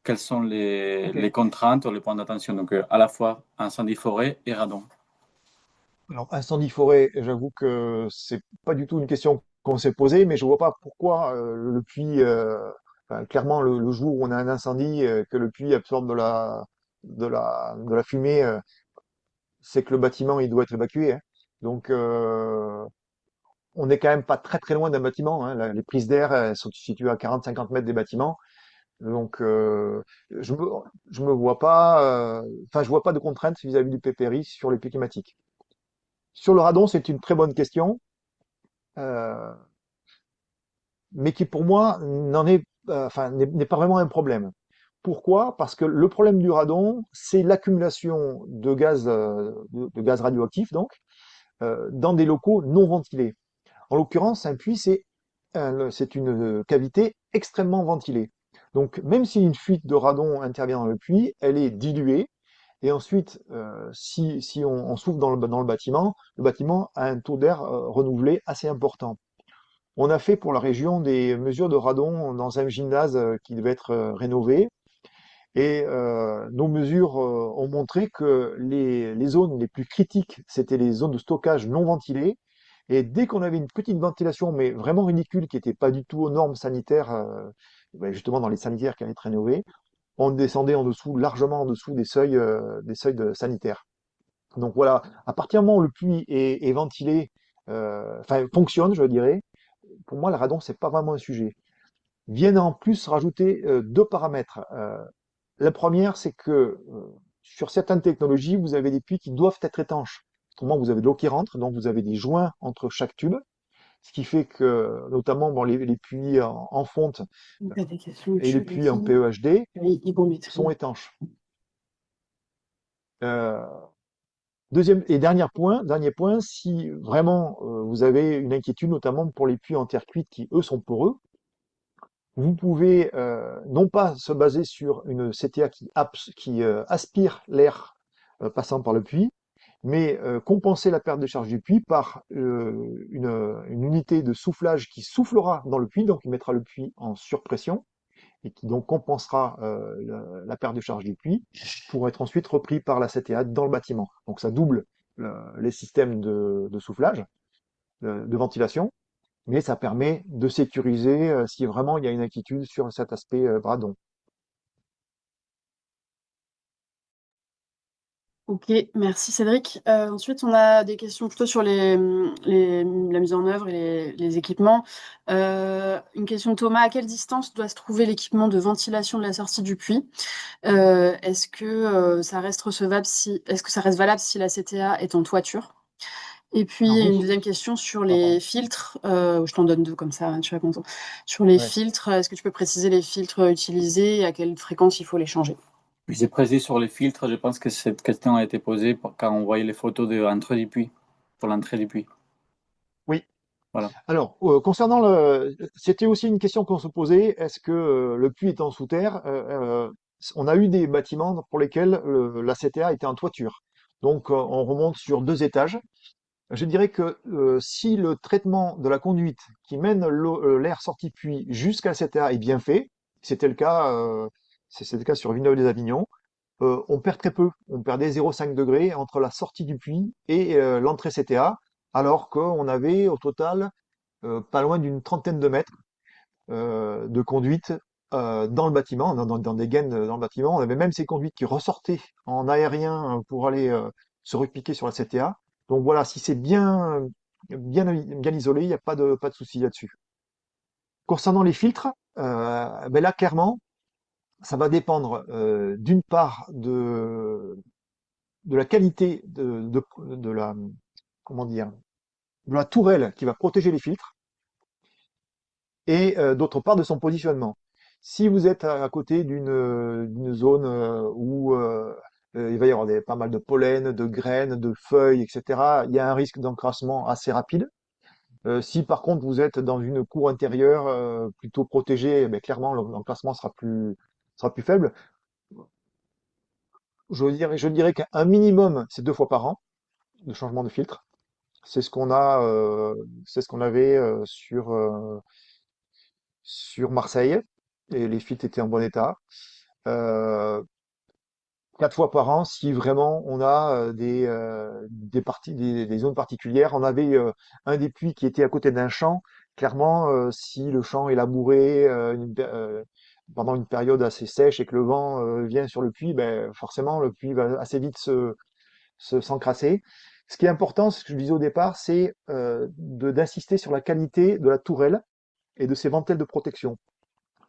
quelles sont Ok. les contraintes ou les points d'attention? Donc, à la fois incendie forêt et radon. Alors, incendie forêt, j'avoue que c'est pas du tout une question qu'on s'est posée, mais je vois pas pourquoi le puits, enfin, clairement, le jour où on a un incendie, que le puits absorbe de la fumée, c'est que le bâtiment, il doit être évacué, hein. Donc, on n'est quand même pas très très loin d'un bâtiment, hein. Les prises d'air, elles sont situées à 40-50 mètres des bâtiments. Donc, je me, je me vois pas, enfin, je vois pas de contraintes vis-à-vis du PPRI sur les puits climatiques. Sur le radon, c'est une très bonne question, euh, mais qui pour moi n'en est, enfin, n'est pas vraiment un problème. Pourquoi? Parce que le problème du radon, c'est l'accumulation de gaz radioactifs, donc, dans des locaux non ventilés. En l'occurrence, un puits, c'est une cavité extrêmement ventilée. Donc, même si une fuite de radon intervient dans le puits, elle est diluée. Et ensuite, si on souffle dans le bâtiment a un taux d'air renouvelé assez important. On a fait pour la région des mesures de radon dans un gymnase qui devait être rénové. Et nos mesures ont montré que les zones les plus critiques, c'était les zones de stockage non ventilées. Et dès qu'on avait une petite ventilation, mais vraiment ridicule, qui n'était pas du tout aux normes sanitaires, ben justement dans les sanitaires qui allaient être rénovés, on descendait en dessous, largement en dessous des seuils sanitaires. Donc voilà, à partir du moment où le puits est ventilé, enfin fonctionne, je dirais, pour moi, le radon, c'est pas vraiment un sujet. Viennent en plus rajouter deux paramètres. La première, c'est que sur certaines technologies, vous avez des puits qui doivent être étanches. Autrement, vous avez de l'eau qui rentre, donc vous avez des joints entre chaque tube, ce qui fait que, notamment, bon, les puits en fonte Donc, il y a des questions et les puits en PEHD hygrométrie. sont étanches. Euh, Deuxième et dernier point, si vraiment vous avez une inquiétude, notamment pour les puits en terre cuite qui, eux, sont poreux, vous pouvez non pas se baser sur une CTA qui aspire l'air passant par le puits, mais compenser la perte de charge du puits par une unité de soufflage qui soufflera dans le puits, donc il mettra le puits en surpression et qui donc compensera la perte de charge du puits pour être ensuite repris par la CTA dans le bâtiment. Donc ça double les systèmes de soufflage, de ventilation, mais ça permet de sécuriser si vraiment il y a une inquiétude sur cet aspect Bradon. Ok, merci Cédric. Ensuite, on a des questions plutôt sur la mise en œuvre et les équipements. Une question de Thomas, à quelle distance doit se trouver l'équipement de ventilation de la sortie du puits? Est-ce que ça reste recevable est-ce que ça reste valable si la CTA est en toiture? Et Alors puis vous, une deuxième question sur ah, pardon. les filtres. Je t'en donne deux comme ça, tu vas content. Sur les Ouais. filtres, est-ce que tu peux préciser les filtres utilisés et à quelle fréquence il faut les changer? J'ai précisé sur les filtres, je pense que cette question a été posée quand on voyait les photos de l'entrée du puits, pour l'entrée du puits. Oui. Voilà. Alors, concernant c'était aussi une question qu'on se posait. Est-ce que le puits est en sous-terre? On a eu des bâtiments pour lesquels la CTA était en toiture. Donc, on remonte sur 2 étages. Je dirais que si le traitement de la conduite qui mène l'air sorti puits jusqu'à la CTA est bien fait, c'était le cas, c'était le cas sur Villeneuve-les-Avignon, on perd très peu. On perdait 0,5 degrés entre la sortie du puits et l'entrée CTA, alors qu'on avait au total pas loin d'une trentaine de mètres de conduite dans le bâtiment, dans des gaines dans le bâtiment. On avait même ces conduites qui ressortaient en aérien pour aller se repiquer sur la CTA. Donc voilà, si c'est bien isolé, il n'y a pas de souci là-dessus. Concernant les filtres, ben là clairement, ça va dépendre d'une part de la qualité de la comment dire de la tourelle qui va protéger les filtres et d'autre part de son positionnement. Si vous êtes à côté d'une zone où il va y avoir pas mal de pollen, de graines, de feuilles, etc., il y a un risque d'encrassement assez rapide. Si par contre vous êtes dans une cour intérieure plutôt protégée, ben, clairement l'encrassement sera plus faible. Je dirais qu'un minimum, c'est 2 fois par an de changement de filtre. C'est ce qu'on a, c'est ce qu'on avait sur Marseille, et les filtres étaient en bon état. Euh, 4 fois par an, si vraiment on a des zones particulières. On avait un des puits qui était à côté d'un champ. Clairement, si le champ est labouré pendant une période assez sèche et que le vent vient sur le puits, ben, forcément le puits va assez vite s'encrasser. Ce qui est important, ce que je disais au départ, c'est d'insister sur la qualité de la tourelle et de ses ventelles de protection.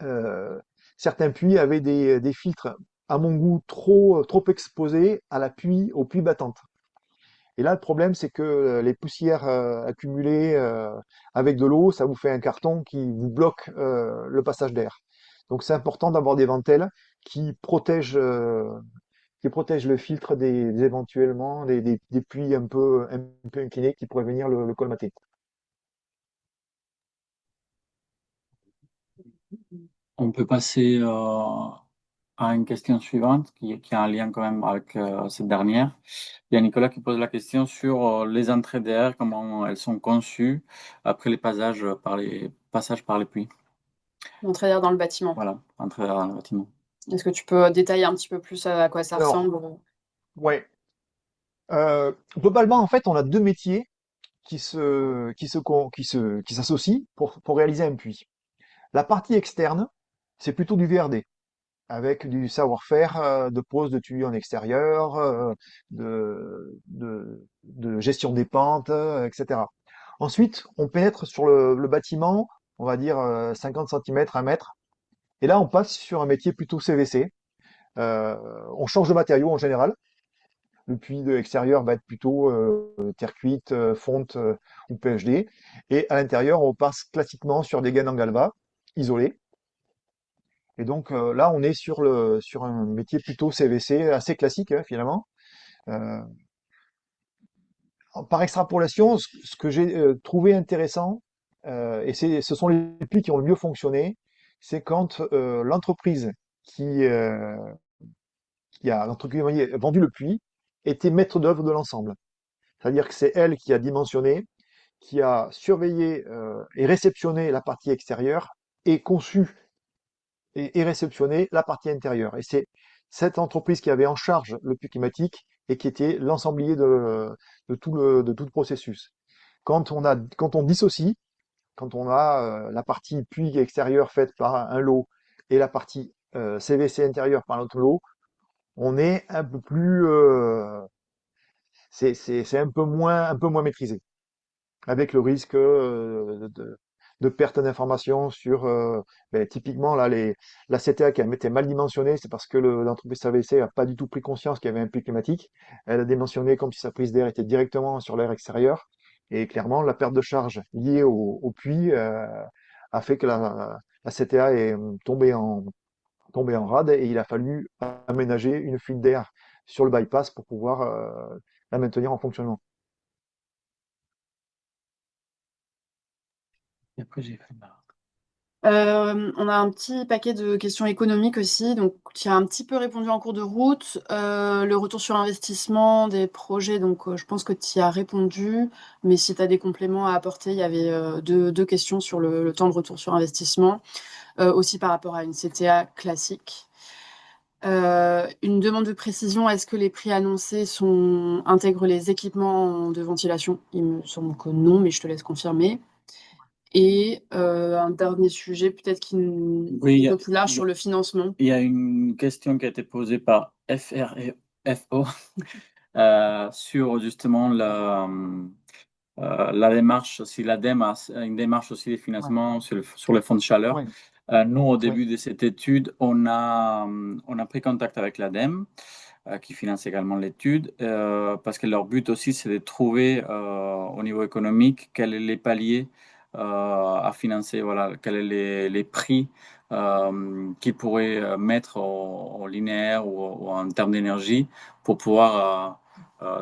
Euh, Certains puits avaient des filtres, à mon goût, trop exposés aux pluies battantes. Et là, le problème, c'est que les poussières accumulées avec de l'eau, ça vous fait un carton qui vous bloque le passage d'air. Donc, c'est important d'avoir des ventelles qui protègent, euh, qui protègent le filtre éventuellement des puits un peu inclinés qui pourraient venir le colmater. On peut passer à une question suivante qui a un lien quand même avec cette dernière. Il y a Nicolas qui pose la question sur les entrées d'air, comment elles sont conçues après passages par les puits. L'entrée d'air dans le bâtiment. Voilà, entrée d'air dans le bâtiment. Est-ce que tu peux détailler un petit peu plus à quoi ça Alors, ressemble? ouais, globalement, en fait, on a 2 métiers qui s'associent pour réaliser un puits. La partie externe, c'est plutôt du VRD, avec du savoir-faire de pose de tuyaux en extérieur, de gestion des pentes, etc. Ensuite, on pénètre sur le bâtiment, on va dire 50 centimètres, 1 mètre, et là, on passe sur un métier plutôt CVC. Euh, on change de matériau en général. Le puits de l'extérieur va être plutôt terre cuite, fonte ou PHD. Et à l'intérieur, on passe classiquement sur des gaines en galva, isolées. Et donc là, on est sur un métier plutôt CVC, assez classique finalement. Euh, Par extrapolation, ce que j'ai trouvé intéressant, ce sont les puits qui ont le mieux fonctionné, c'est quand l'entreprise qui, euh, qui a entre guillemets, vendu le puits était maître d'œuvre de l'ensemble. C'est-à-dire que c'est elle qui a dimensionné, qui a surveillé et réceptionné la partie extérieure et conçu et réceptionné la partie intérieure. Et c'est cette entreprise qui avait en charge le puits climatique et qui était l'ensemblier de tout le processus. Quand on dissocie, quand on a la partie puits extérieur faite par un lot et la partie CVC intérieur par l'autre lot, on est un peu plus, c'est un peu moins maîtrisé, avec le risque de perte d'informations sur, typiquement là, la CTA qui a été mal dimensionnée, c'est parce que l'entreprise CVC a pas du tout pris conscience qu'il y avait un puits climatique. Elle a dimensionné comme si sa prise d'air était directement sur l'air extérieur. Et clairement, la perte de charge liée au puits a fait que la CTA est tombée en rade et il a fallu aménager une fuite d'air sur le bypass pour pouvoir la maintenir en fonctionnement. Et après, j'ai fait On a un petit paquet de questions économiques aussi, donc tu as un petit peu répondu en cours de route. Le retour sur investissement des projets, donc je pense que tu y as répondu, mais si tu as des compléments à apporter, il y avait deux questions sur le temps de retour sur investissement, aussi par rapport à une CTA classique. Une demande de précision, est-ce que les prix annoncés intègrent les équipements de ventilation? Il me semble que non, mais je te laisse confirmer. Et un dernier sujet, peut-être Oui, un peu plus large sur le financement. il y a une question qui a été posée par FRFO sur justement la démarche, si l'ADEME a une démarche aussi de Ouais, financement sur les fonds de chaleur. ouais, Nous, au ouais. début de cette étude, on a pris contact avec l'ADEME, qui finance également l'étude, parce que leur but aussi, c'est de trouver au niveau économique quels sont les paliers à financer, voilà, quels sont les prix qu'ils pourraient mettre au linéaire ou en termes d'énergie pour pouvoir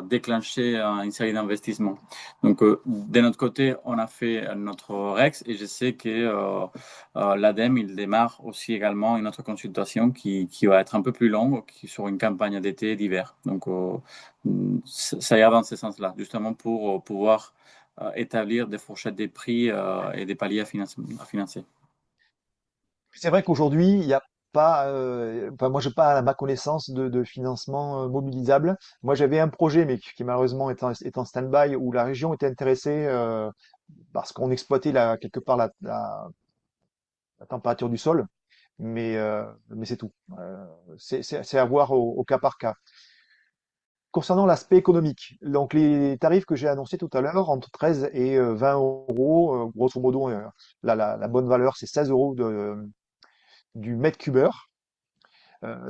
déclencher une série d'investissements. Donc, de notre côté, on a fait notre REX et je sais que l'ADEME, il démarre aussi également une autre consultation qui va être un peu plus longue, sur une campagne d'été et d'hiver. Donc, ça ira dans ce sens-là, justement pour pouvoir établir des fourchettes des prix et des paliers à financer. C'est vrai qu'aujourd'hui, il n'y a pas, enfin, moi, j'ai pas à ma connaissance de financement mobilisable. Moi, j'avais un projet, mais qui malheureusement est en stand-by, où la région était intéressée parce qu'on exploitait quelque part la température du sol, mais c'est tout. C'est à voir au cas par cas. Concernant l'aspect économique, donc les tarifs que j'ai annoncés tout à l'heure, entre 13 et 20 euros, grosso modo, la bonne valeur, c'est 16 euros du mètre cubeur.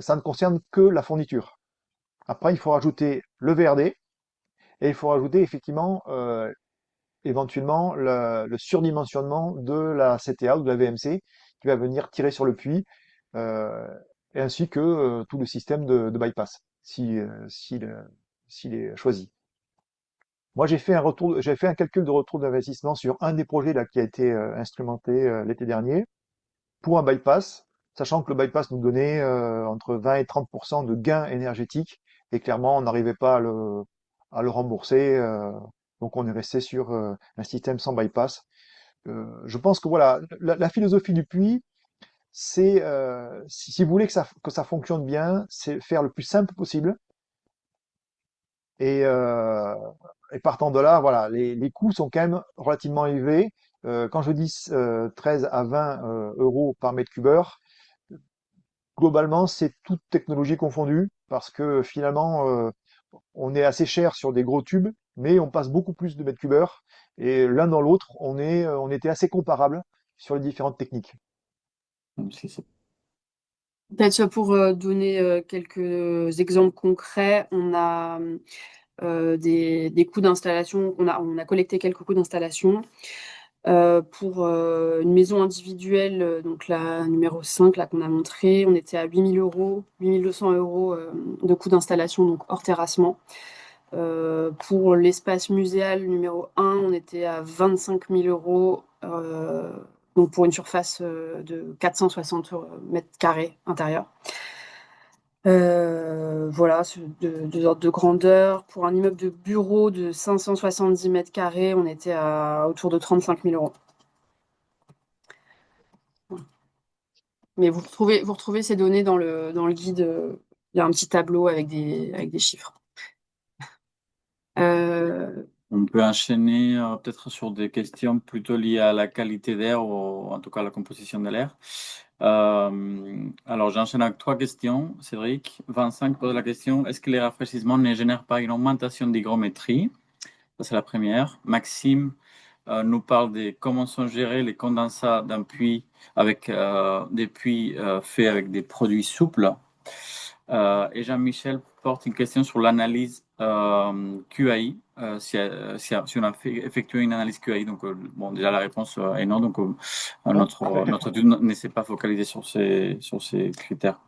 Ça ne concerne que la fourniture. Après, il faut rajouter le VRD et il faut rajouter effectivement éventuellement le surdimensionnement de la CTA ou de la VMC qui va venir tirer sur le puits, euh, et ainsi que tout le système de bypass s'il est choisi. Moi, j'ai fait un calcul de retour d'investissement sur un des projets là qui a été instrumenté l'été dernier pour un bypass, sachant que le bypass nous donnait entre 20 et 30% de gains énergétiques, et clairement, on n'arrivait pas à le rembourser, donc on est resté sur un système sans bypass. Je pense que voilà, la philosophie du puits, c'est, si vous voulez que ça fonctionne bien, c'est faire le plus simple possible, et, euh, et partant de là, voilà, les coûts sont quand même relativement élevés. Quand je dis 13 à 20 euros par mètre cubeur, globalement, c'est toute technologie confondue parce que finalement, on est assez cher sur des gros tubes, mais on passe beaucoup plus de mètres cubeurs et l'un dans l'autre, on était assez comparables sur les différentes techniques. Même si c'est- Peut-être pour donner quelques exemples concrets, on a des coûts d'installation, on a collecté quelques coûts d'installation. Pour une maison individuelle, donc la numéro 5 là, qu'on a montré, on était à 8 000 euros, 8 200 euros de coût d'installation, donc hors terrassement. Pour l'espace muséal numéro 1, on était à 25 000 euros, donc pour une surface de 460 mètres carrés intérieurs. Voilà, deux ordres de grandeur. Pour un immeuble de bureau de 570 mètres carrés, on était à autour de 35 000 euros. Mais vous retrouvez ces données dans le guide. Il y a un petit tableau avec des chiffres. Euh, On peut enchaîner peut-être sur des questions plutôt liées à la qualité d'air ou en tout cas à la composition de l'air. Alors j'enchaîne avec trois questions. Cédric, 25 pose la question, est-ce que les rafraîchissements ne génèrent pas une augmentation d'hygrométrie? Ça, c'est la première. Maxime nous parle de comment sont gérés les condensats d'un puits avec des puits faits avec des produits souples. Et Jean-Michel porte une question sur l'analyse QAI, si on a effectué une analyse QAI. Donc, bon, déjà la réponse est non. Donc, Non? notre étude ne s'est pas focalisée sur ces critères.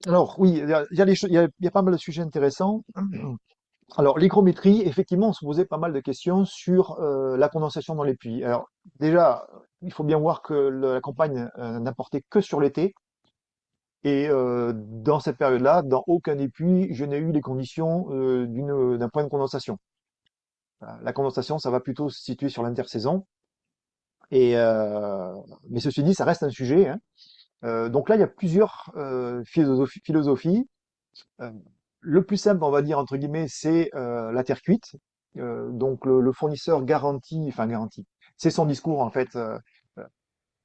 Alors oui, il y a pas mal de sujets intéressants. Alors l'hygrométrie, effectivement, on se posait pas mal de questions sur la condensation dans les puits. Alors déjà, il faut bien voir que la campagne n'importait que sur l'été. Et dans cette période-là, dans aucun des puits, je n'ai eu les conditions d'un point de condensation. La condensation, ça va plutôt se situer sur l'intersaison. Et mais ceci dit, ça reste un sujet, hein. Donc là, il y a plusieurs philosophies. Euh, le plus simple, on va dire entre guillemets, c'est la terre cuite. Donc le fournisseur garantit, enfin garantit, c'est son discours en fait,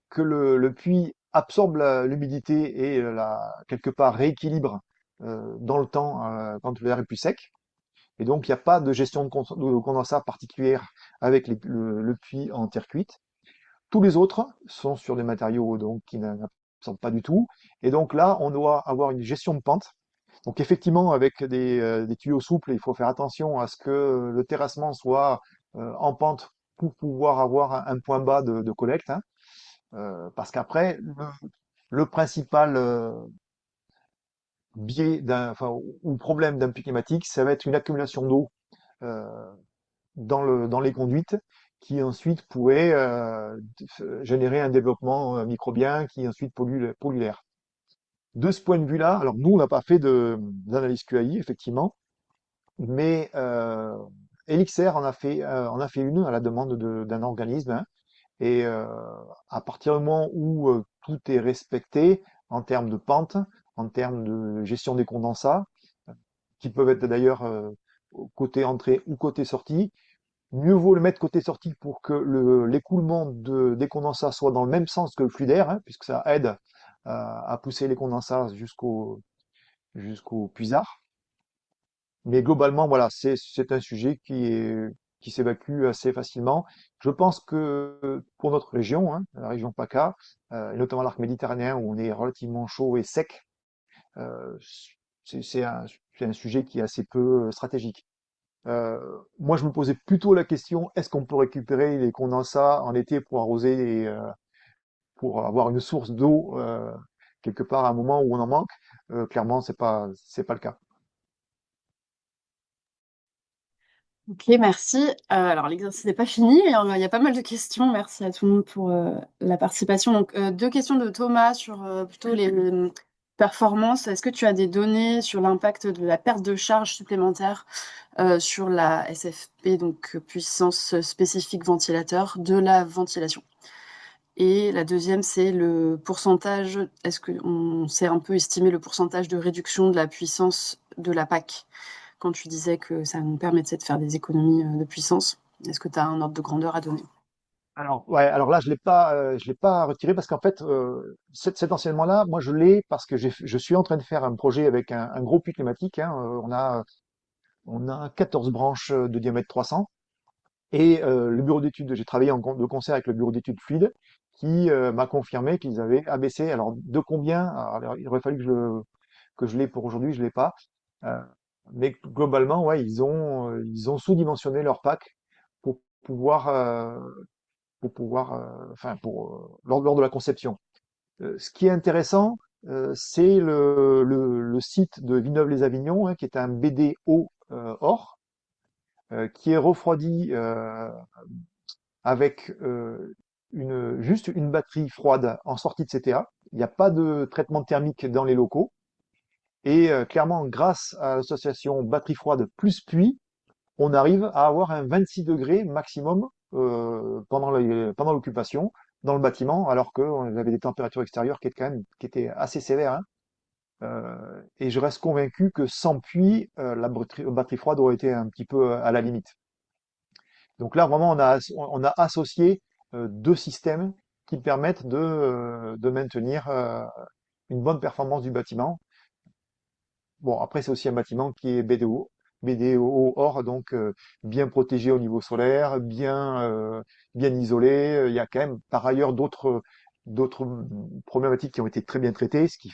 que le puits absorbe l'humidité et quelque part rééquilibre dans le temps quand l'air est plus sec. Et donc il n'y a pas de gestion de condensat particulière avec le puits en terre cuite. Tous les autres sont sur des matériaux donc qui n'absorbent pas du tout. Et donc là, on doit avoir une gestion de pente. Donc effectivement, avec des tuyaux souples, il faut faire attention à ce que le terrassement soit en pente pour pouvoir avoir un point bas de collecte, hein. Parce qu'après, le principal biais enfin, ou problème d'un puits climatique, ça va être une accumulation d'eau euh, dans les conduites qui ensuite pourrait générer un développement microbien qui ensuite pollue l'air. De ce point de vue-là, alors nous, on n'a pas fait d'analyse QAI, effectivement, mais Elixir en a fait une à la demande d'un organisme, hein, et à partir du moment où tout est respecté en termes de pente, en termes de gestion des condensats, qui peuvent être d'ailleurs côté entrée ou côté sortie, mieux vaut le mettre côté sortie pour que l'écoulement des condensats soit dans le même sens que le flux d'air, hein, puisque ça aide à pousser les condensats jusqu'au puisard. Mais globalement, voilà, c'est un sujet qui s'évacue assez facilement. Je pense que pour notre région, hein, la région PACA, et notamment l'arc méditerranéen où on est relativement chaud et sec, euh, c'est un sujet qui est assez peu stratégique. Moi, je me posais plutôt la question, est-ce qu'on peut récupérer les condensats en été pour arroser pour avoir une source d'eau quelque part à un moment où on en manque? Clairement, c'est pas le cas. Ok, merci. Alors, l'exercice n'est pas fini. Il y a pas mal de questions. Merci à tout le monde pour la participation. Donc, deux questions de Thomas sur plutôt les performances. Est-ce que tu as des données sur l'impact de la perte de charge supplémentaire sur la SFP, donc puissance spécifique ventilateur, de la ventilation? Et la deuxième, c'est le pourcentage. Est-ce qu'on sait un peu estimer le pourcentage de réduction de la puissance de la PAC? Quand tu disais que ça nous permettait de faire des économies de puissance, est-ce que tu as un ordre de grandeur à donner? Alors, ouais, alors là, je l'ai pas retiré parce qu'en fait, cet enseignement-là, moi, je l'ai parce que je suis en train de faire un projet avec un gros puits climatique, hein. On a 14 branches de diamètre 300 et le bureau d'études, j'ai travaillé de concert avec le bureau d'études fluide qui m'a confirmé qu'ils avaient abaissé. Alors, de combien? Alors, il aurait fallu que je l'ai pour aujourd'hui, je l'ai pas. Euh, mais globalement, ouais, ils ont sous-dimensionné leur pack pour pouvoir, euh, enfin, lors de la conception. Ce qui est intéressant, c'est le site de Villeneuve-les-Avignon, hein, qui est un BDO or, qui est refroidi avec juste une batterie froide en sortie de CTA. Il n'y a pas de traitement thermique dans les locaux. Et clairement, grâce à l'association batterie froide plus pluie, on arrive à avoir un 26 degrés maximum pendant l'occupation dans le bâtiment, alors qu'on avait des températures extérieures qui étaient assez sévères, hein. Et je reste convaincu que sans pluie, la batterie froide aurait été un petit peu à la limite. Donc là, vraiment, on a associé deux systèmes qui permettent de maintenir une bonne performance du bâtiment. Bon, après, c'est aussi un bâtiment qui est BDO or, donc bien protégé au niveau solaire, bien isolé. Il y a quand même, par ailleurs, d'autres problématiques qui ont été très bien traitées, ce qui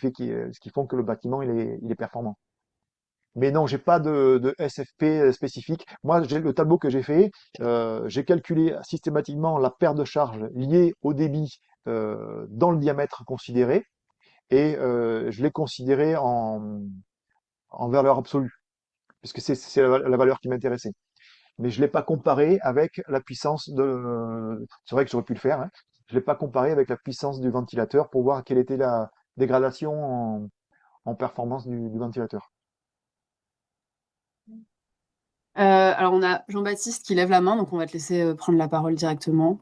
font que le bâtiment, il est performant. Mais non, j'ai pas de SFP spécifique. Moi, j'ai le tableau que j'ai fait. J'ai calculé systématiquement la perte de charge liée au débit dans le diamètre considéré, et je l'ai considéré en valeur absolue, puisque c'est la valeur qui m'intéressait. Mais je l'ai pas comparé avec la puissance de. C'est vrai que j'aurais pu le faire, hein. Je l'ai pas comparé avec la puissance du ventilateur pour voir quelle était la dégradation en performance du ventilateur. Alors on a Jean-Baptiste qui lève la main, donc on va te laisser prendre la parole directement.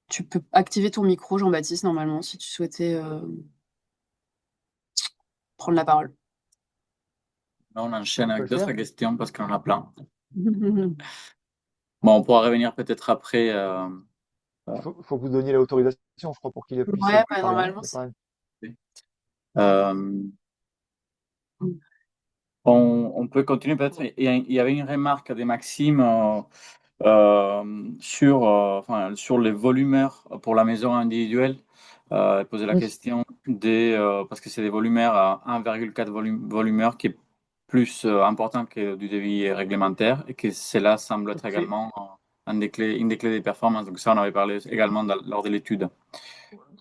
Tu peux activer ton micro, Jean-Baptiste, normalement, si tu souhaitais prendre la parole. Là, on enchaîne On peut avec le faire. d'autres questions parce qu'on en a plein. Bon, on pourra revenir peut-être après. Faut que vous donniez l'autorisation, je crois, pour qu'il puisse Ouais, bah, parler, non? normalement, Il y a c'est. pas- Euh, on peut continuer peut-être. Il y avait une remarque de Maxime sur les volumeurs pour la maison individuelle. Il posait la Oui, question parce que c'est des volumeurs à 1,4 volumeur qui est plus important que du débit réglementaire et que cela semble être c'est également une des clés des performances. Donc ça, on avait parlé également lors de l'étude.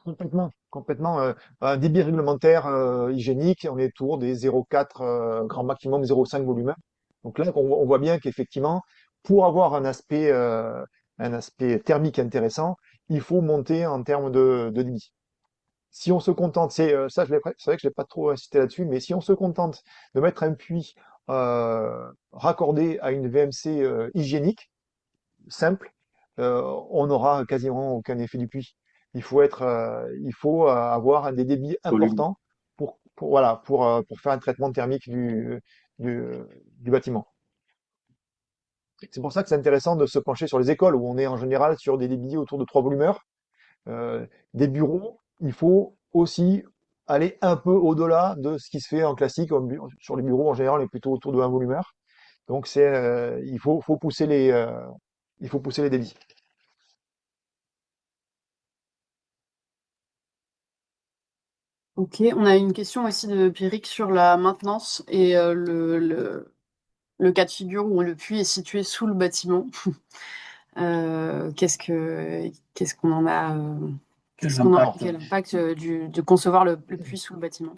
complètement, complètement. Un débit réglementaire hygiénique, on est autour des 0,4 grand maximum 0,5 volume. Donc là, on voit bien qu'effectivement, pour avoir un aspect thermique intéressant, il faut monter en termes de débit. Si on se contente, c'est vrai que je l'ai pas trop insisté là-dessus, mais si on se contente de mettre un puits raccordé à une VMC hygiénique, simple, on n'aura quasiment aucun effet du puits. Il faut avoir des débits Volume. importants voilà, pour faire un traitement thermique du, du bâtiment. C'est pour ça que c'est intéressant de se pencher sur les écoles où on est en général sur des débits autour de 3 volumeurs. Euh, des bureaux, il faut aussi aller un peu au-delà de ce qui se fait en classique. Sur les bureaux, en général, on est plutôt autour de 1 volumeur. Donc il faut pousser les débits. Ok, on a une question aussi de Pierrick sur la maintenance et le cas de figure où le puits est situé sous le bâtiment. Qu'est-ce qu'on en a, Quel impact? quel impact de concevoir le puits sous le bâtiment?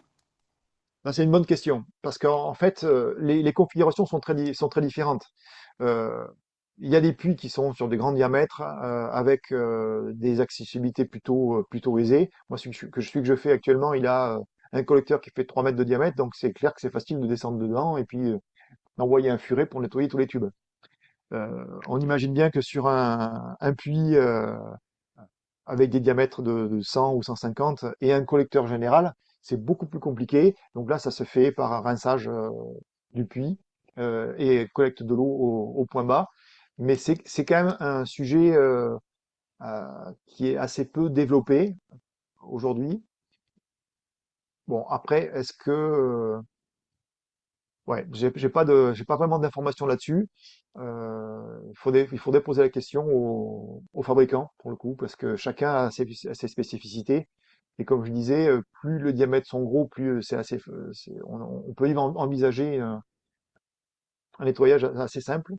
Ben, c'est une bonne question, parce qu'en fait, les configurations sont très différentes. Euh, il y a des puits qui sont sur des grands diamètres, avec des accessibilités plutôt aisées. Moi, celui que je fais actuellement, il a un collecteur qui fait 3 mètres de diamètre, donc c'est clair que c'est facile de descendre dedans et puis d'envoyer un furet pour nettoyer tous les tubes. On imagine bien que sur un puits avec des diamètres de 100 ou 150 et un collecteur général, c'est beaucoup plus compliqué. Donc là, ça se fait par un rinçage du puits et collecte de l'eau au point bas. Mais c'est quand même un sujet qui est assez peu développé aujourd'hui. Bon, après, est-ce que ouais, j'ai pas vraiment d'informations là-dessus. Il faudrait poser la question aux fabricants, pour le coup, parce que chacun a ses spécificités. Et comme je disais, plus le diamètre sont gros, plus on peut envisager un nettoyage assez simple.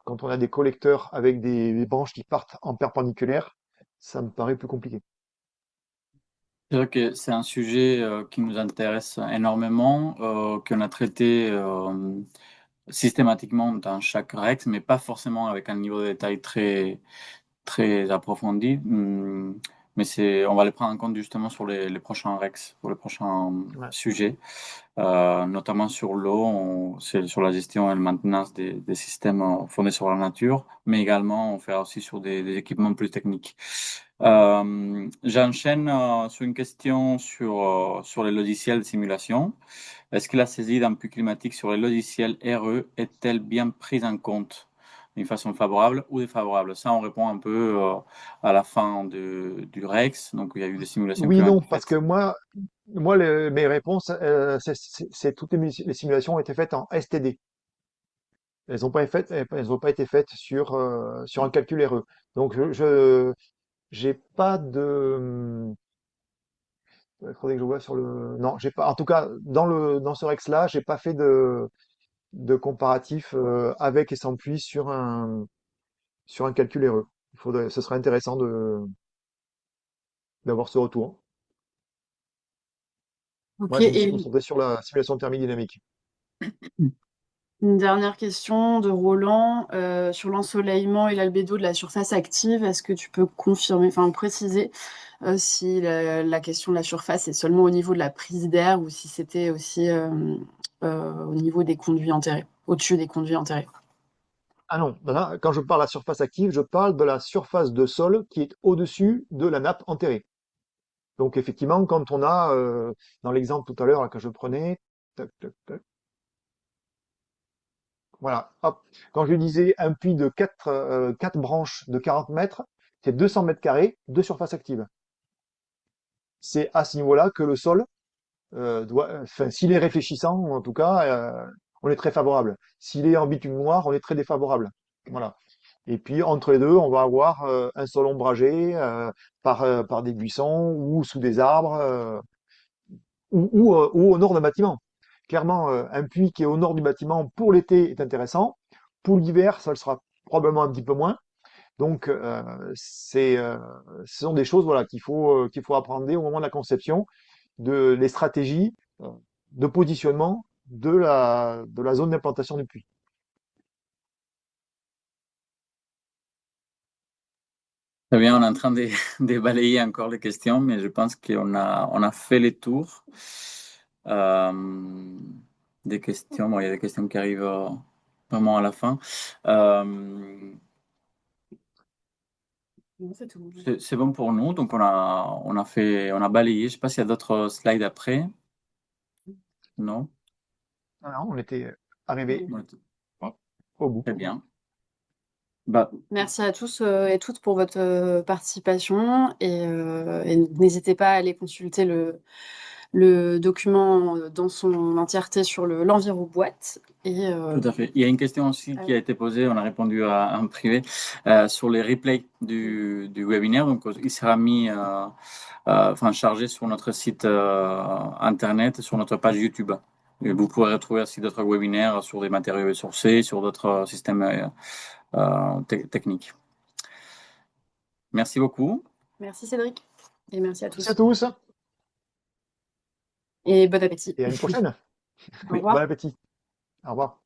Quand on a des collecteurs avec des branches qui partent en perpendiculaire, ça me paraît plus compliqué. C'est vrai que c'est un sujet qui nous intéresse énormément, qu'on a traité systématiquement dans chaque REX, mais pas forcément avec un niveau de détail très approfondi. Mais on va les prendre en compte justement sur les prochains REX, pour les prochains Ouais. sujets, notamment sur l'eau, c'est sur la gestion et la maintenance des systèmes fondés sur la nature, mais également on fera aussi sur des équipements plus techniques. J'enchaîne sur une question sur les logiciels de simulation. Est-ce que la saisie d'inputs climatiques sur les logiciels RE est-elle bien prise en compte d'une façon favorable ou défavorable? Ça, on répond un peu à la fin du REX. Donc, il y a eu des simulations Oui, non, climatiques parce que faites. moi mes réponses, toutes les simulations ont été faites en STD. Elles ont pas été faites sur un calcul RE. Donc, j'ai pas de, il faudrait que je vois sur le, non, j'ai pas, en tout cas, dans ce Rex-là, j'ai pas fait de comparatif, avec et sans pluie sur un calcul RE. Ce serait intéressant d'avoir ce retour. Ok, Moi, je me suis et concentré sur la simulation thermodynamique. une dernière question de Roland sur l'ensoleillement et l'albédo de la surface active. Est-ce que tu peux confirmer, enfin préciser si la question de la surface est seulement au niveau de la prise d'air ou si c'était aussi au niveau des conduits enterrés, au-dessus des conduits enterrés? Ah non, là, quand je parle de la surface active, je parle de la surface de sol qui est au-dessus de la nappe enterrée. Donc effectivement, quand on a, dans l'exemple tout à l'heure là, que je prenais, tac, tac, tac, voilà, hop, quand je disais un puits de 4 branches de 40 mètres, c'est 200 mètres carrés de surface active. C'est à ce niveau-là que le sol enfin, s'il est réfléchissant, en tout cas, on est très favorable. S'il est en bitume noir, on est très défavorable. Voilà. Et puis entre les deux, on va avoir un sol ombragé par des buissons ou sous des arbres ou au nord d'un bâtiment. Clairement, un puits qui est au nord du bâtiment pour l'été est intéressant. Pour l'hiver, ça le sera probablement un petit peu moins. Donc, ce sont des choses voilà, qu'il faut apprendre au moment de la conception de les stratégies de positionnement de la zone d'implantation du puits. Très bien, on est en train de, de balayer encore les questions, mais je pense qu'on a fait les tours euh, des questions. Bon, il y a des questions qui arrivent vraiment à la fin. Euh, Non, c'est tout. c'est bon pour nous, donc on a balayé. Je sais pas s'il y a d'autres slides après. Non? Voilà, on était arrivé Ouais, au bout. très bien. Bah, Merci à tous et toutes pour votre participation et n'hésitez pas à aller consulter le document dans son entièreté sur l'enviroboîte. Et tout à fait. Il y a une question aussi qui a été posée, on a répondu à un privé, sur les replays du webinaire. Donc, il sera mis, enfin, chargé sur notre site internet, sur notre page YouTube. Et vous pourrez retrouver aussi d'autres webinaires sur des matériaux sourcés, sur d'autres systèmes techniques. Merci beaucoup. merci Cédric et merci à Merci à tous. tous Et bon appétit. et à une prochaine. Au Oui, bon revoir. appétit. Au revoir.